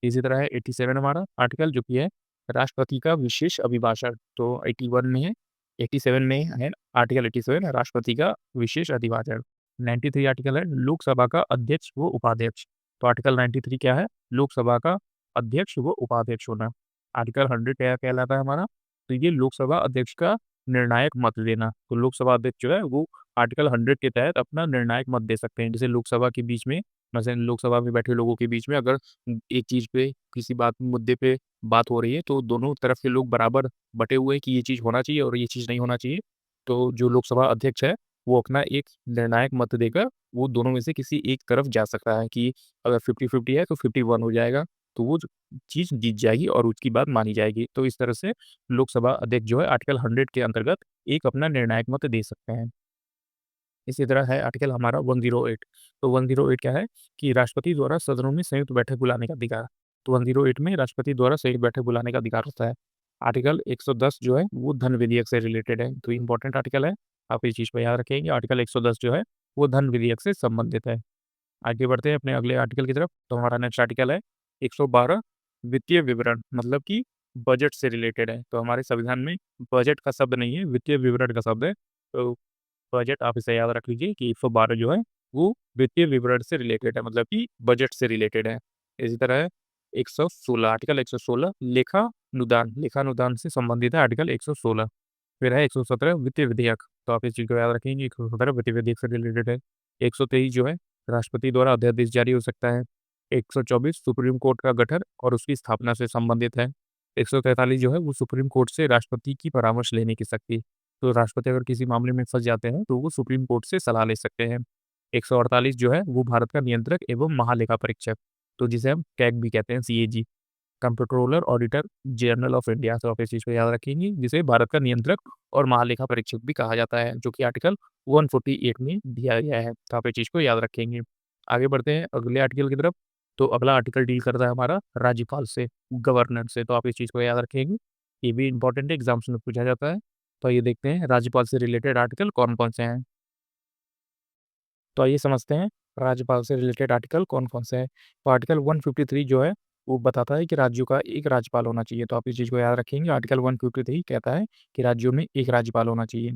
इसी तरह है 87 हमारा आर्टिकल, जो कि है राष्ट्रपति का विशेष अभिभाषण। तो 81 में है, 87 में है आर्टिकल 87 राष्ट्रपति का विशेष अभिभाषण। 93 आर्टिकल है लोकसभा का अध्यक्ष व उपाध्यक्ष। तो आर्टिकल 93 क्या है? लोकसभा का अध्यक्ष व उपाध्यक्ष होना। आर्टिकल 100 क्या कहलाता है हमारा? तो ये लोकसभा अध्यक्ष का निर्णायक मत देना। तो लोकसभा अध्यक्ष जो है वो आर्टिकल 100 के तहत अपना निर्णायक मत दे सकते हैं। जैसे लोकसभा के बीच में, मसलन लोकसभा में बैठे लोगों के बीच में अगर एक चीज़ पे, किसी मुद्दे पे बात हो रही है, तो दोनों तरफ के लोग बराबर बँटे हुए हैं कि ये चीज़ होना चाहिए और ये चीज़ नहीं होना चाहिए। तो जो लोकसभा अध्यक्ष है, वो अपना एक निर्णायक मत देकर वो दोनों में से किसी एक तरफ जा सकता है कि अगर 50-50 है तो 51 हो जाएगा। तो वो जो चीज़ जीत जाएगी और उसकी बात मानी जाएगी। तो इस तरह से लोकसभा अध्यक्ष जो है आर्टिकल 100 के अंतर्गत एक अपना निर्णायक मत दे सकते हैं। इसी तरह है आर्टिकल हमारा 108। तो 108 क्या है कि राष्ट्रपति द्वारा सदनों में संयुक्त बैठक बुलाने का अधिकार। तो 108 में राष्ट्रपति द्वारा संयुक्त बैठक बुलाने का अधिकार होता है। आर्टिकल 110 जो है वो धन विधेयक से रिलेटेड है, तो इम्पोर्टेंट आर्टिकल है। आप इस चीज़ को याद रखेंगे, आर्टिकल 110 जो है वो धन विधेयक से संबंधित है। आगे बढ़ते हैं अपने अगले आर्टिकल की तरफ। तो हमारा नेक्स्ट आर्टिकल है 112 वित्तीय विवरण, मतलब कि बजट से रिलेटेड है। तो हमारे संविधान में बजट का शब्द नहीं है, वित्तीय विवरण का शब्द है। तो बजट आप इसे याद रख लीजिए कि 112 जो है वो वित्तीय विवरण से रिलेटेड है, मतलब कि बजट से रिलेटेड है। इसी तरह 116 आर्टिकल 116 लेखानुदान, लेखानुदान से संबंधित है आर्टिकल 116। फिर है 117 वित्तीय विधेयक। तो आप इस चीज़ को याद रखेंगे, 117 वित्तीय विधेयक से रिलेटेड है। 123 जो है राष्ट्रपति द्वारा अध्यादेश जारी हो सकता है। 124 सुप्रीम कोर्ट का गठन और उसकी स्थापना से संबंधित है। 143 जो है वो सुप्रीम कोर्ट से राष्ट्रपति की परामर्श लेने की शक्ति। तो राष्ट्रपति अगर किसी मामले में फँस जाते हैं, तो वो सुप्रीम कोर्ट से सलाह ले सकते हैं। 148 जो है वो भारत का नियंत्रक एवं महालेखा परीक्षक, तो जिसे हम कैग भी कहते हैं, CAG, comptroller auditor general of India. तो आप इस चीज़ को याद रखेंगे, जिसे भारत का नियंत्रक और महालेखा परीक्षक भी कहा जाता है, जो कि आर्टिकल 148 में दिया गया है। तो आप इस चीज़ को याद रखेंगे। आगे बढ़ते हैं अगले आर्टिकल की तरफ। तो अगला आर्टिकल डील करता है हमारा राज्यपाल से, गवर्नर से। तो आप इस चीज़ को याद रखेंगे ये भी इम्पोर्टेंट है, एग्ज़ाम्स में पूछा जाता है। तो आइए देखते हैं राज्यपाल से रिलेटेड आर्टिकल कौन-कौन से हैं। तो आइए समझते हैं राज्यपाल से रिलेटेड आर्टिकल कौन-कौन से हैं। तो आर्टिकल 153 जो है वो बताता है कि राज्यों का एक राज्यपाल होना चाहिए। तो आप इस चीज़ को याद रखेंगे। आर्टिकल 153 कहता है कि राज्यों में एक राज्यपाल होना चाहिए।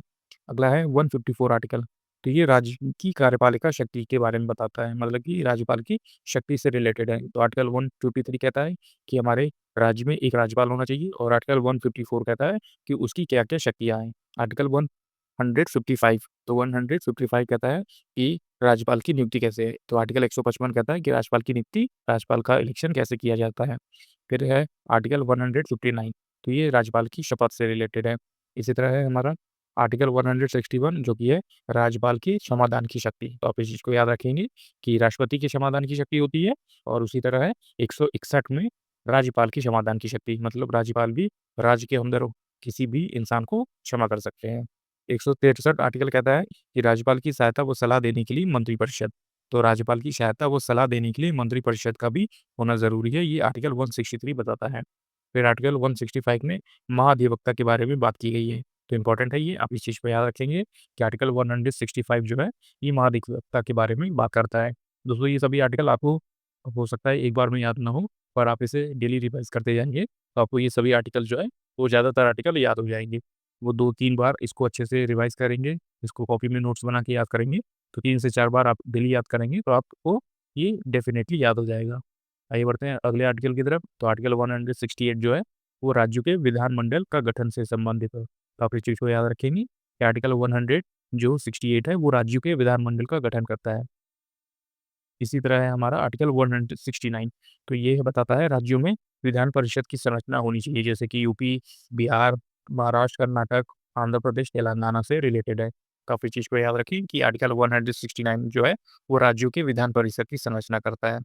अगला है 154 आर्टिकल। तो ये राज्य की कार्यपालिका शक्ति के बारे में बताता है, मतलब कि राज्यपाल की शक्ति से रिलेटेड है। तो आर्टिकल 153 कहता है कि हमारे राज्य में एक राज्यपाल होना चाहिए और आर्टिकल 154 कहता है कि उसकी क्या-क्या शक्तियाँ हैं। आर्टिकल 155 तो 155 कहता है कि राज्यपाल की नियुक्ति कैसे है? तो आर्टिकल 155 कहता है कि राज्यपाल की नियुक्ति, राज्यपाल का इलेक्शन कैसे किया जाता है? फिर है आर्टिकल 159 तो ये राज्यपाल की शपथ से रिलेटेड है। इसी तरह है हमारा आर्टिकल 161 जो कि है राज्यपाल की क्षमादान की शक्ति। तो आप इस चीज़ को याद रखेंगे कि राष्ट्रपति की क्षमादान की शक्ति होती है और उसी तरह है 161 में राज्यपाल की क्षमादान की शक्ति, मतलब राज्यपाल भी राज्य के अंदर किसी भी इंसान को क्षमा कर सकते हैं। 163 आर्टिकल कहता है कि राज्यपाल की सहायता व सलाह देने के लिए मंत्रिपरिषद। तो राज्यपाल की सहायता व सलाह देने के लिए मंत्रिपरिषद का भी होना ज़रूरी है, ये आर्टिकल 163 बताता है। फिर आर्टिकल 165 में महाधिवक्ता के बारे में बात की गई है। तो इम्पोर्टेंट है ये, आप इस चीज़ को याद रखेंगे कि आर्टिकल 165 जो है, ये महाधिवक्ता के बारे में बात करता है। दोस्तों ये सभी आर्टिकल आपको हो सकता है एक बार में याद ना हो, पर आप इसे डेली रिवाइज़ करते जाएँगे, तो आपको ये सभी आर्टिकल जो है, वो ज़्यादातर आर्टिकल याद हो जाएँगे। वो 2-3 बार इसको अच्छे से रिवाइज़ करेंगे, इसको कॉपी में नोट्स बना के याद करेंगे, तो 3 से 4 बार आप डेली याद करेंगे, तो आपको ये डेफ़िनेटली याद हो जाएगा। आइए बढ़ते हैं अगले आर्टिकल की तरफ, तो आर्टिकल 168 जो है, वो राज्यों के विधानमंडल का गठन से संबंधित है। तो आप इस चीज़ को याद रखेंगे कि आर्टिकल 100 जो 68 है, वो राज्यों के विधानमंडल का गठन करता है। इसी तरह है हमारा आर्टिकल 169 तो ये बताता है राज्यों में विधान परिषद की संरचना होनी चाहिए, जैसे कि यूपी, बिहार, महाराष्ट्र, कर्नाटक, आंध्र प्रदेश, तेलंगाना से रिलेटेड है। काफ़ी चीज़ को याद रखें कि आर्टिकल 169 जो है, वो राज्यों के विधान परिषद की संरचना करता है।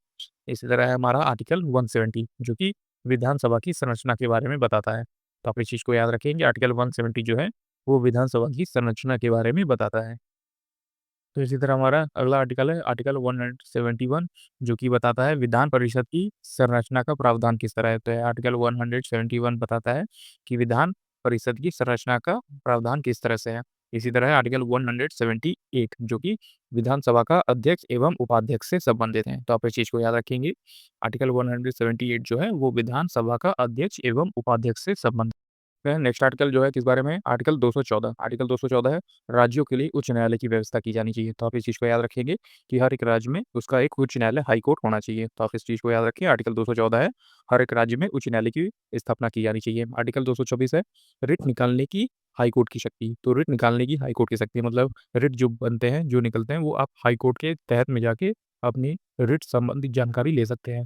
इसी तरह है हमारा आर्टिकल 170 जो कि विधानसभा की संरचना के बारे में बताता है। तो आप इस चीज़ को याद रखेंगे आर्टिकल 170 जो है, वो विधानसभा की संरचना के बारे में बताता है। तो इसी तरह हमारा अगला आर्टिकल है आर्टिकल 171 जो कि बताता है विधान परिषद की संरचना का प्रावधान किस तरह है। तो आर्टिकल 171 बताता है कि विधान परिषद की संरचना का प्रावधान किस तरह से है। इसी तरह आर्टिकल 178 जो कि विधानसभा का अध्यक्ष एवं उपाध्यक्ष से संबंधित है। तो आप इस चीज़ को याद रखेंगे। आर्टिकल 178 जो है वो विधानसभा का अध्यक्ष एवं उपाध्यक्ष से संबंधित नेक्स्ट आर्टिकल जो है किस बारे में है? आर्टिकल 214 आर्टिकल 214 है राज्यों के लिए उच्च न्यायालय की व्यवस्था की जानी चाहिए। तो आप इस चीज़ को याद रखेंगे कि हर एक राज्य में उसका एक उच्च न्यायालय हाई कोर्ट होना चाहिए। तो आप इस चीज़ को याद रखिए आर्टिकल 214 है हर एक राज्य में उच्च न्यायालय की स्थापना की जानी चाहिए। आर्टिकल 224 है रिट निकालने की हाई कोर्ट की शक्ति। तो रिट निकालने की हाई कोर्ट की शक्ति मतलब रिट जो बनते हैं, जो निकलते हैं वो आप हाई कोर्ट के तहत में जाके अपनी रिट संबंधित जानकारी ले सकते हैं।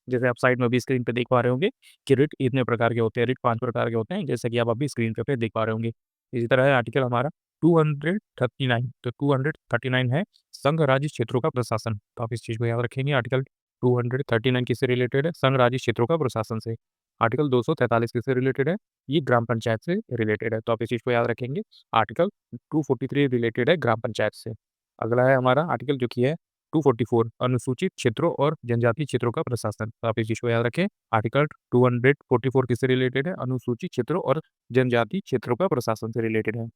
जैसे आप साइड में अभी स्क्रीन पे देख पा रहे होंगे कि रिट इतने प्रकार के होते हैं, रिट 5 प्रकार के होते हैं, जैसा कि आप अभी स्क्रीन पे देख पा रहे होंगे। इसी तरह है आर्टिकल हमारा 239 तो 239 है संघ राज्य क्षेत्रों का प्रशासन। तो आप इस चीज़ को याद रखेंगे आर्टिकल 239 किससे रिलेटेड है? संघ राज्य क्षेत्रों का प्रशासन से। आर्टिकल 243 किससे रिलेटेड है? ये ग्राम पंचायत से रिलेटेड है। तो आप इस चीज़ को याद रखेंगे। आर्टिकल 243 रिलेटेड है ग्राम पंचायत से। अगला है हमारा आर्टिकल जो कि है 244 अनुसूचित क्षेत्रों और जनजातीय क्षेत्रों का प्रशासन। तो आप इस चीज़ को याद रखें। आर्टिकल 244 किससे रिलेटेड है? अनुसूचित क्षेत्रों और जनजातीय क्षेत्रों का प्रशासन से रिलेटेड है।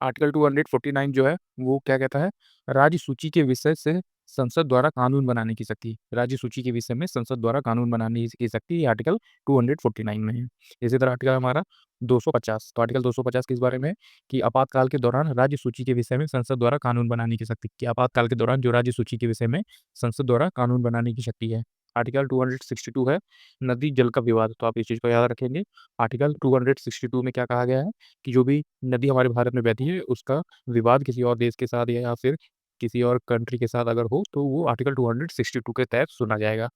आर्टिकल 249 जो है, वो क्या कहता है? राज्य सूची के विषय से संसद द्वारा कानून बनाने की शक्ति। राज्य सूची के विषय में संसद द्वारा कानून बनाने की शक्ति ये आर्टिकल 249 में है। इसी तरह आर्टिकल हमारा 250 तो आर्टिकल 250 किस बारे में है? कि आपातकाल के दौरान राज्य सूची के विषय में संसद द्वारा कानून बनाने की शक्ति। कि आपातकाल के दौरान जो राज्य सूची के विषय में संसद द्वारा कानून बनाने की शक्ति है। आर्टिकल 262 है नदी जल का विवाद। तो आप इस चीज़ को याद रखेंगे। आर्टिकल 262 में क्या कहा गया है? कि जो भी नदी हमारे भारत में बहती है, उसका विवाद किसी और देश के साथ या फिर किसी और कंट्री के साथ अगर हो, तो वो आर्टिकल 262 के तहत सुना जाएगा।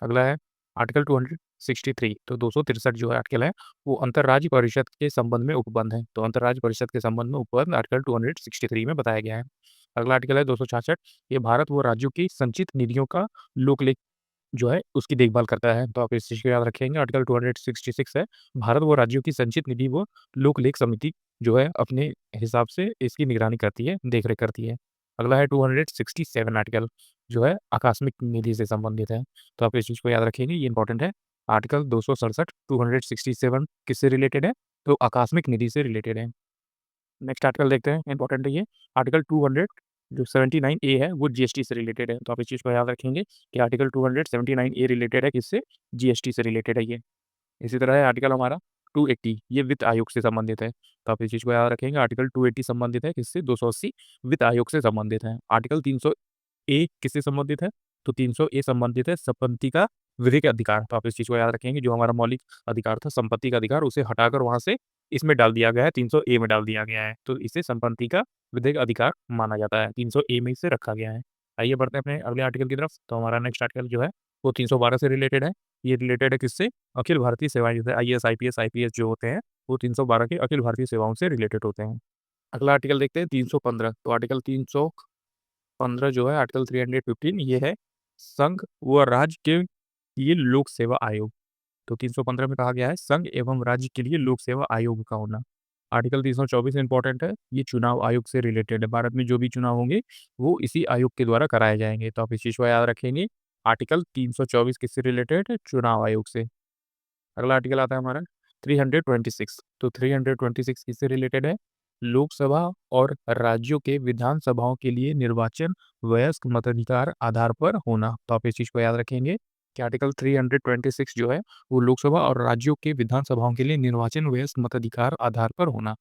अगला है आर्टिकल 263 तो 263 जो है आर्टिकल है, वो अंतर्राज्यीय परिषद के संबंध में उपबंध है। तो अंतर्राज्यीय परिषद के संबंध में उपबंध आर्टिकल 263 में बताया गया है। अगला आर्टिकल है 266 ये भारत व राज्यों की संचित निधियों का लोकलेख जो है उसकी देखभाल करता है। तो आप इस चीज़ को याद रखेंगे आर्टिकल 266 है, भारत व राज्यों की संचित निधि व लोक लेख समिति जो है अपने हिसाब से इसकी निगरानी करती है, देख-रेख करती है। अगला है 267 आर्टिकल जो है आकस्मिक निधि से संबंधित है। तो आप इस चीज़ को याद रखेंगे, ये इम्पोर्टेंट है। आर्टिकल 267 267 किससे रिलेटेड है? तो आकस्मिक निधि से रिलेटेड है। नेक्स्ट आर्टिकल देखते हैं, इंपॉर्टेंट है ये। आर्टिकल 200 जो 79 ए है वो जीएसटी से रिलेटेड है, तो आप इस चीज़ को याद रखेंगे कि आर्टिकल 279 ए रिलेटेड है किससे? जीएसटी से रिलेटेड है ये। इसी तरह है आर्टिकल हमारा 280, ये वित्त आयोग से संबंधित है, तो आप इस चीज़ को याद रखेंगे। आर्टिकल 280 संबंधित है किससे? 280 वित्त आयोग से संबंधित है। आर्टिकल 300 ए किससे संबंधित है? तो 300 ए संबंधित है संपत्ति का विधिक अधिकार, तो आप इस चीज़ को याद रखेंगे। जो हमारा मौलिक अधिकार था संपत्ति का अधिकार, उसे हटाकर वहाँ से इसमें डाल दिया गया है, 300 ए में डाल दिया गया है, तो इसे संपत्ति का विधिक अधिकार माना जाता है, 300 ए में इसे रखा गया है। आइए बढ़ते हैं अपने अगले आर्टिकल की तरफ। तो हमारा नेक्स्ट आर्टिकल जो है वो 312 से रिलेटेड है। ये रिलेटेड है किससे? अखिल भारतीय सेवाएँ, जैसे आईएएस, आईपीएस जो होते हैं वो 312 के अखिल भारतीय सेवाओं से रिलेटेड होते हैं। अगला आर्टिकल देखते हैं 315। तो आर्टिकल 315 जो है आर्टिकल 315 ये है संघ व राज्य के लिए लोक सेवा आयोग। तो 315 में कहा गया है संघ एवं राज्य के लिए लोक सेवा आयोग का होना। आर्टिकल 324 इंपॉर्टेंट है, ये चुनाव आयोग से रिलेटेड है। भारत में जो भी चुनाव होंगे वो इसी आयोग के द्वारा कराए जाएंगे, तो आप इस चीज़ को याद रखेंगे। आर्टिकल 324 किससे रिलेटेड है? चुनाव आयोग से। अगला आर्टिकल आता है हमारा 326। तो 326 किससे रिलेटेड है? लोकसभा और राज्यों के विधानसभाओं के लिए निर्वाचन वयस्क मताधिकार आधार पर होना, तो आप इस चीज़ को याद रखेंगे कि आर्टिकल 326 जो है वो लोकसभा और राज्यों के विधानसभाओं के लिए निर्वाचन वयस्क मताधिकार आधार पर होना।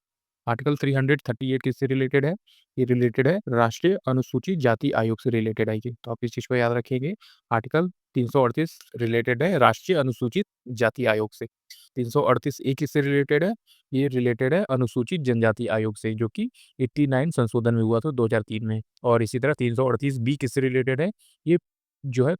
आर्टिकल 338 किससे रिलेटेड है? ये रिलेटेड है राष्ट्रीय अनुसूचित जाति आयोग से रिलेटेड है ये, तो आप इस चीज़ को याद रखेंगे। आर्टिकल 338 रिलेटेड है राष्ट्रीय अनुसूचित जाति आयोग से। 338 ए किससे रिलेटेड है? ये रिलेटेड है अनुसूचित जनजाति आयोग से, जो कि 89 संशोधन में हुआ था 2003 में। और इसी तरह 338 बी किससे रिलेटेड है? ये जो है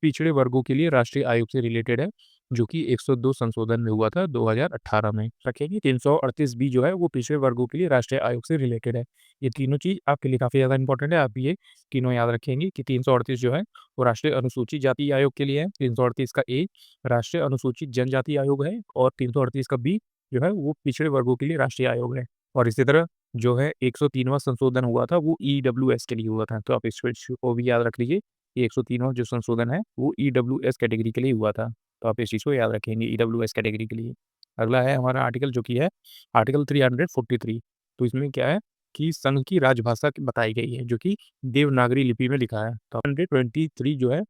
पिछड़े वर्गों के लिए राष्ट्रीय आयोग से रिलेटेड है, जो कि 102 संशोधन में हुआ था 2018 में। रखेंगे 338 बी जो है वो पिछड़े वर्गों के लिए राष्ट्रीय आयोग से रिलेटेड है। ये तीनों चीज़ आपके लिए काफ़ी ज़्यादा इंपॉर्टेंट है, आप ये तीनों याद रखेंगे कि 338 जो है वो राष्ट्रीय अनुसूचित जाति आयोग के लिए है, 338 का ए राष्ट्रीय अनुसूचित जनजाति आयोग है और 338 का बी जो है वो पिछड़े वर्गों के लिए राष्ट्रीय आयोग है। और इसी तरह जो है 103वां संशोधन हुआ था वो ईडब्ल्यूएस के लिए हुआ था, तो आप इस चीज़ को भी याद रख लीजिए। ये 103वां जो संशोधन है वो ईडब्ल्यूएस कैटेगरी के लिए हुआ था, तो आप इस चीज़ को याद रखेंगे ईडब्ल्यूएस कैटेगरी के लिए। अगला है हमारा आर्टिकल जो कि है आर्टिकल 343। तो इसमें क्या है कि संघ की राजभाषा बताई गई है, जो कि देवनागरी लिपि में लिखा है। तो 123 जो है,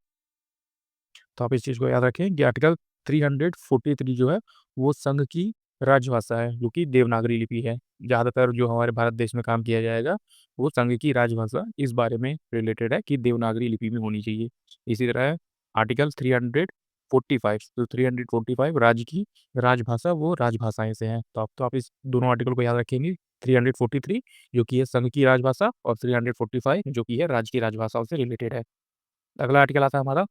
तो आप इस चीज़ को याद रखें कि आर्टिकल 343 जो है वो संघ की राजभाषा है, जो कि देवनागरी लिपि है। ज़्यादातर जो हमारे भारत देश में काम किया जाएगा वो संघ की राजभाषा इस बारे में रिलेटेड है कि देवनागरी लिपि में होनी चाहिए। इसी तरह आर्टिकल 345, तो 345 राज्य की राजभाषा वो राजभाषाएँ से हैं। तो आप इस दोनों आर्टिकल को याद रखेंगे। 343 जो कि है संघ की राजभाषा और 345 जो कि है राज्य की राजभाषाओं से रिलेटेड है। अगला आर्टिकल आता है हमारा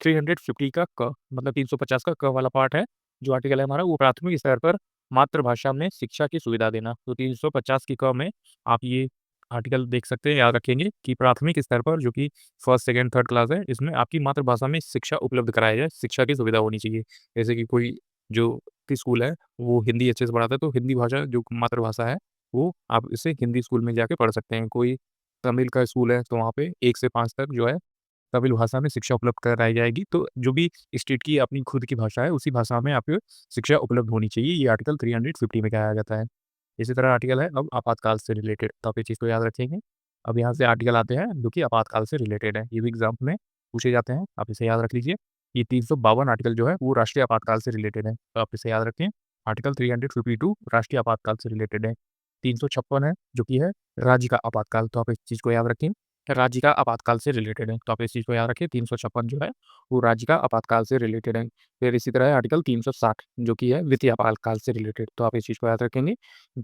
350 का क, मतलब 350 का क वाला पार्ट है। जो आर्टिकल है हमारा वो प्राथमिक स्तर पर मातृभाषा में शिक्षा की सुविधा देना। तो 350 की क में आप ये आर्टिकल देख सकते हैं, याद रखेंगे कि प्राथमिक स्तर पर जो कि फर्स्ट, सेकंड, थर्ड क्लास है, इसमें आपकी मातृभाषा में शिक्षा उपलब्ध कराया जाए, शिक्षा की सुविधा होनी चाहिए। जैसे कि कोई जो कि स्कूल है वो हिंदी अच्छे से पढ़ाता है, तो हिंदी भाषा जो मातृभाषा है वो आप इसे हिंदी स्कूल में जाके पढ़ सकते हैं। कोई तमिल का स्कूल है तो वहाँ पे 1 से 5 तक जो है तमिल भाषा में शिक्षा उपलब्ध कराई जाएगी। तो जो भी स्टेट की अपनी खुद की भाषा है, उसी भाषा में आपको शिक्षा उपलब्ध होनी चाहिए। ये आर्टिकल 350 में कहा जाता है। इसी तरह आर्टिकल है अब आपातकाल से रिलेटेड, तो आप ये चीज़ को याद रखेंगे। अब यहाँ से आर्टिकल आते हैं जो कि आपातकाल से रिलेटेड है। ये भी एग्ज़ाम में पूछे जाते हैं, आप इसे याद रख लीजिए। ये 352 आर्टिकल जो है वो राष्ट्रीय आपातकाल से रिलेटेड है, तो आप इसे याद रखें। आर्टिकल 352 राष्ट्रीय आपातकाल से रिलेटेड है। 356 है जो कि है राज्य का आपातकाल, तो आप इस चीज़ को याद रखें। राज्य का आपातकाल से रिलेटेड है, तो आप इस चीज़ को याद रखें। 356 जो है वो राज्य का आपातकाल से रिलेटेड है। फिर इसी तरह आर्टिकल 360 जो कि है वित्तीय आपातकाल से रिलेटेड, तो आप इस चीज़ को याद रखेंगे।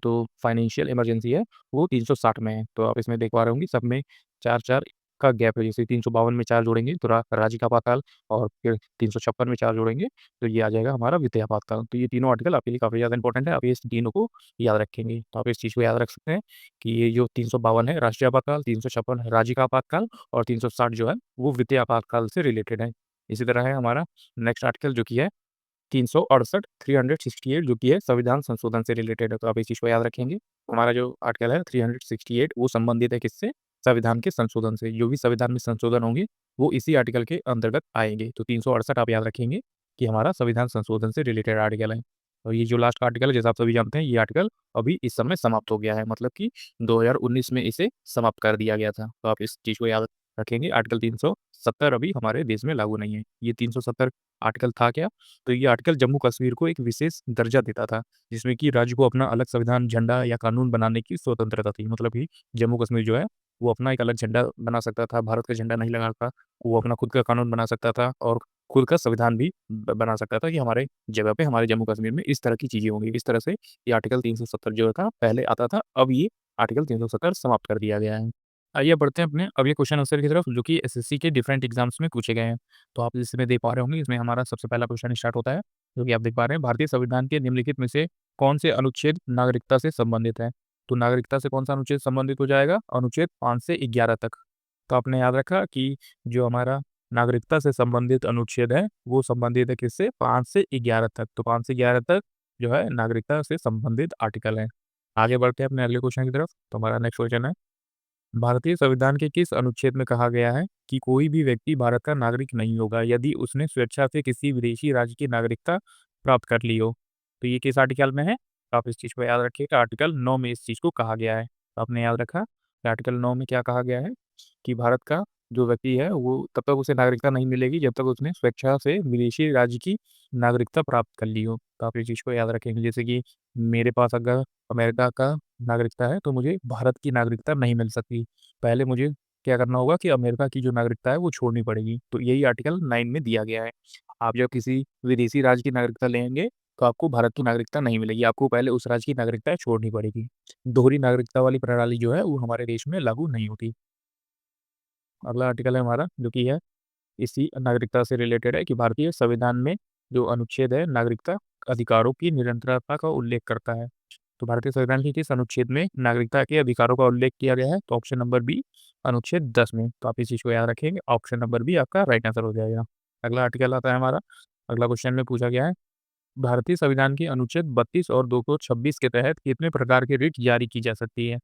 तो फाइनेंशियल इमरजेंसी है वो 360 में है, तो आप इसमें देख पा रहे होंगे सब में 4-4 का गैप है। जैसे 352 में 4 जोड़ेंगे तो राज्य का आपातकाल, और फिर 356 में 4 जोड़ेंगे तो ये आ जाएगा हमारा वित्तीय आपातकाल। तो ये तीनों आर्टिकल आपके लिए काफ़ी ज़्यादा इंपॉर्टेंट है, आप ये तीनों को याद रखेंगे। तो आप इस चीज़ को याद रख सकते हैं कि ये जो 352 है राष्ट्रीय आपातकाल, 356 है राज्य का आपातकाल और 360 जो है वो वित्तीय आपातकाल से रिलेटेड है। इसी तरह है हमारा नेक्स्ट आर्टिकल जो कि है 368 368 जो कि है संविधान संशोधन से रिलेटेड है, तो आप इस चीज़ को याद रखेंगे। हमारा जो आर्टिकल है 368 वो संबंधित है किससे? संविधान के संशोधन से। जो भी संविधान में संशोधन होंगे वो इसी आर्टिकल के अंतर्गत आएँगे। तो 368 आप याद रखेंगे कि हमारा संविधान संशोधन से रिलेटेड आर्टिकल है। और ये जो लास्ट का आर्टिकल है, जैसा आप सभी जानते हैं, ये आर्टिकल अभी इस समय समाप्त हो गया है, मतलब कि 2019 में इसे समाप्त कर दिया गया था। तो आप इस चीज़ को याद रखेंगे, आर्टिकल 370 अभी हमारे देश में लागू नहीं है। ये 370 आर्टिकल था क्या? तो ये आर्टिकल जम्मू कश्मीर को एक विशेष दर्जा देता था, जिसमें कि राज्य को अपना अलग संविधान, झंडा या कानून बनाने की स्वतंत्रता थी। मतलब कि जम्मू कश्मीर जो है, वो अपना एक अलग झंडा बना सकता था, भारत का झंडा नहीं लगा था। वो अपना खुद का कानून बना सकता था और खुद का संविधान भी बना सकता था कि हमारे जगह पे, हमारे जम्मू कश्मीर में इस तरह की चीज़ें होंगी। इस तरह से ये आर्टिकल 370 जो था पहले आता था, अब ये आर्टिकल 370 समाप्त कर दिया गया है। आइए बढ़ते हैं अपने अगले क्वेश्चन आंसर की तरफ, जो कि एसएससी के डिफरेंट एग्जाम्स में पूछे गए हैं। तो आप इसमें देख पा रहे होंगे, इसमें हमारा सबसे पहला क्वेश्चन स्टार्ट होता है, जो कि आप देख पा रहे हैं, भारतीय संविधान के निम्नलिखित में से कौन से अनुच्छेद नागरिकता से संबंधित है? तो नागरिकता से कौन सा अनुच्छेद संबंधित हो जाएगा? अनुच्छेद 5 से 11 तक। तो आपने याद रखा कि जो हमारा नागरिकता से संबंधित अनुच्छेद है, वो संबंधित है किससे? 5 से 11 तक। तो 5 से 11 तक जो है नागरिकता से संबंधित आर्टिकल है। आगे बढ़ते हैं अपने अगले क्वेश्चन की तरफ। तो हमारा नेक्स्ट क्वेश्चन है, भारतीय संविधान के किस अनुच्छेद में कहा गया है कि कोई भी व्यक्ति भारत का नागरिक नहीं होगा यदि उसने स्वेच्छा से किसी विदेशी राज्य की नागरिकता प्राप्त कर ली हो? तो ये किस आर्टिकल में है? तो आप इस चीज़ को याद रखिएगा, आर्टिकल 9 में इस चीज़ को कहा गया है। तो आपने याद रखा कि आर्टिकल 9 में क्या कहा गया है कि भारत का जो व्यक्ति है, वो तब तक उसे नागरिकता नहीं मिलेगी जब तक उसने स्वेच्छा से विदेशी राज्य की नागरिकता प्राप्त कर ली हो। तो आप इस चीज़ को याद रखेंगे, जैसे कि मेरे पास अगर अमेरिका का नागरिकता है, तो मुझे भारत की नागरिकता नहीं मिल सकती। पहले मुझे क्या करना होगा कि अमेरिका की जो नागरिकता है वो छोड़नी पड़ेगी। तो यही आर्टिकल 9 में दिया गया है। आप जब किसी विदेशी राज्य की नागरिकता लेंगे, तो आपको भारत की नागरिकता नहीं मिलेगी, आपको पहले उस राज्य की नागरिकता छोड़नी पड़ेगी। दोहरी नागरिकता वाली प्रणाली जो है वो हमारे देश में लागू नहीं होती। अगला आर्टिकल है हमारा, जो कि है इसी नागरिकता से रिलेटेड है, कि भारतीय संविधान में जो अनुच्छेद है नागरिकता अधिकारों की निरंतरता का उल्लेख करता है। तो भारतीय संविधान के किस अनुच्छेद में नागरिकता के अधिकारों का उल्लेख किया गया है? तो ऑप्शन नंबर बी, अनुच्छेद 10 में। तो आप इस चीज़ को याद रखेंगे, ऑप्शन नंबर बी आपका राइट आंसर हो जाएगा। अगला आर्टिकल आता है हमारा, अगला क्वेश्चन में पूछा गया है, भारतीय संविधान के अनुच्छेद 32 और 226 के तहत कितने प्रकार की रिट जारी की जा सकती है?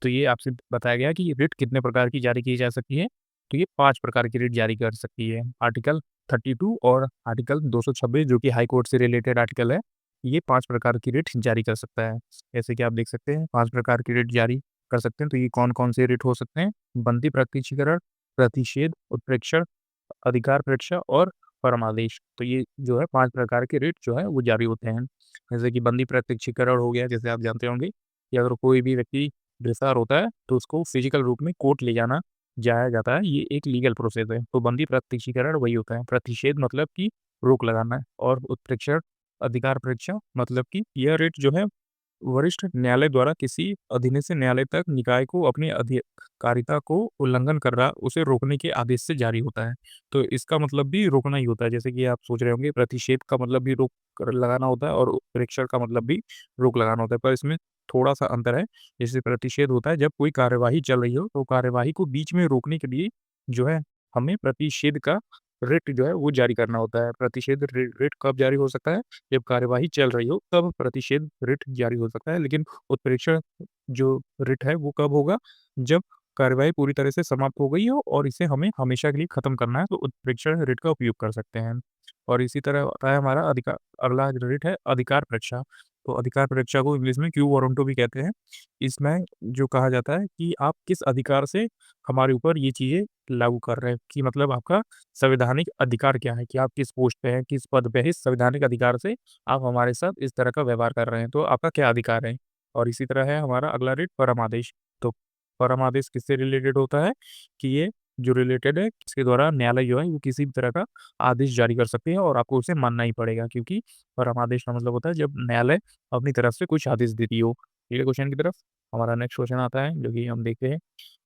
तो ये आपसे बताया गया है कि रिट कितने प्रकार की जारी की जा सकती है। तो ये 5 प्रकार की रिट जारी कर सकती है। आर्टिकल 32 और आर्टिकल 226, जो कि हाई कोर्ट से रिलेटेड आर्टिकल है, ये 5 प्रकार की रिट जारी कर सकता है। जैसे कि आप देख सकते हैं 5 प्रकार की रिट जारी कर सकते हैं, तो ये कौन-कौन से रिट हो सकते हैं? बंदी प्रत्यक्षीकरण, प्रतिषेध, उत्प्रेक्षण, अधिकार परीक्षा और परमादेश। तो ये जो है 5 प्रकार के रिट जो है वो जारी होते हैं। जैसे कि बंदी प्रत्यक्षीकरण हो गया, जैसे आप जानते होंगे कि अगर कोई भी व्यक्ति गिरफ्तार होता है, तो उसको फिजिकल रूप में कोर्ट ले जाया जाता है। ये एक लीगल प्रोसेस है। तो बंदी प्रत्यक्षीकरण वही होता है। प्रतिषेध मतलब कि रोक लगाना है, और उत्प्रेक्षण, अधिकार परीक्षा मतलब कि यह रिट जो है वरिष्ठ न्यायालय द्वारा किसी अधीनस्थ न्यायालय तक निकाय को अपनी अधिकारिता को उल्लंघन कर रहा, उसे रोकने के आदेश से जारी होता है। तो इसका मतलब भी रोकना ही होता है। जैसे कि आप सोच रहे होंगे, प्रतिषेध का मतलब भी लगाना होता है, और प्रेक्षण का मतलब भी रोक लगाना होता है, पर इसमें थोड़ा-सा अंतर है। जैसे प्रतिषेध होता है जब कोई कार्यवाही चल रही हो, तो कार्यवाही को बीच में रोकने के लिए जो है हमें प्रतिषेध का रिट जो है वो जारी करना होता है। प्रतिषेध रिट कब जारी हो सकता है? जब कार्यवाही चल रही हो, तब प्रतिषेध रिट जारी हो सकता है। लेकिन उत्प्रेक्षण जो रिट है वो कब होगा? जब कार्यवाही पूरी तरह से समाप्त हो गई हो और इसे हमें हमेशा के लिए खत्म करना है, तो उत्प्रेक्षण रिट का उपयोग कर सकते हैं। और इसी तरह आता है हमारा अगला जो रिट है, अधिकार परीक्षा। तो अधिकार परीक्षा को इंग्लिश में क्यू वारंटो भी कहते हैं। इसमें जो कहा जाता है कि आप किस अधिकार से हमारे ऊपर ये चीज़ें लागू कर रहे हैं, कि मतलब आपका संवैधानिक अधिकार क्या है, कि आप किस पोस्ट पे हैं, किस पद पे हैं, इस संवैधानिक अधिकार से आप हमारे साथ इस तरह का व्यवहार कर रहे हैं, तो आपका क्या अधिकार है? और इसी तरह है हमारा अगला रिट, परमादेश। तो परमादेश किससे रिलेटेड होता है? कि ये जो रिलेटेड है, इसके द्वारा न्यायालय जो है वो किसी भी तरह का आदेश जारी कर सकते हैं, और आपको उसे मानना ही पड़ेगा, क्योंकि परमादेश का मतलब होता है जब न्यायालय अपनी तरफ से कुछ आदेश देती हो। अगले क्वेश्चन की तरफ हमारा नेक्स्ट क्वेश्चन आता है, जो कि हम देखते हैं,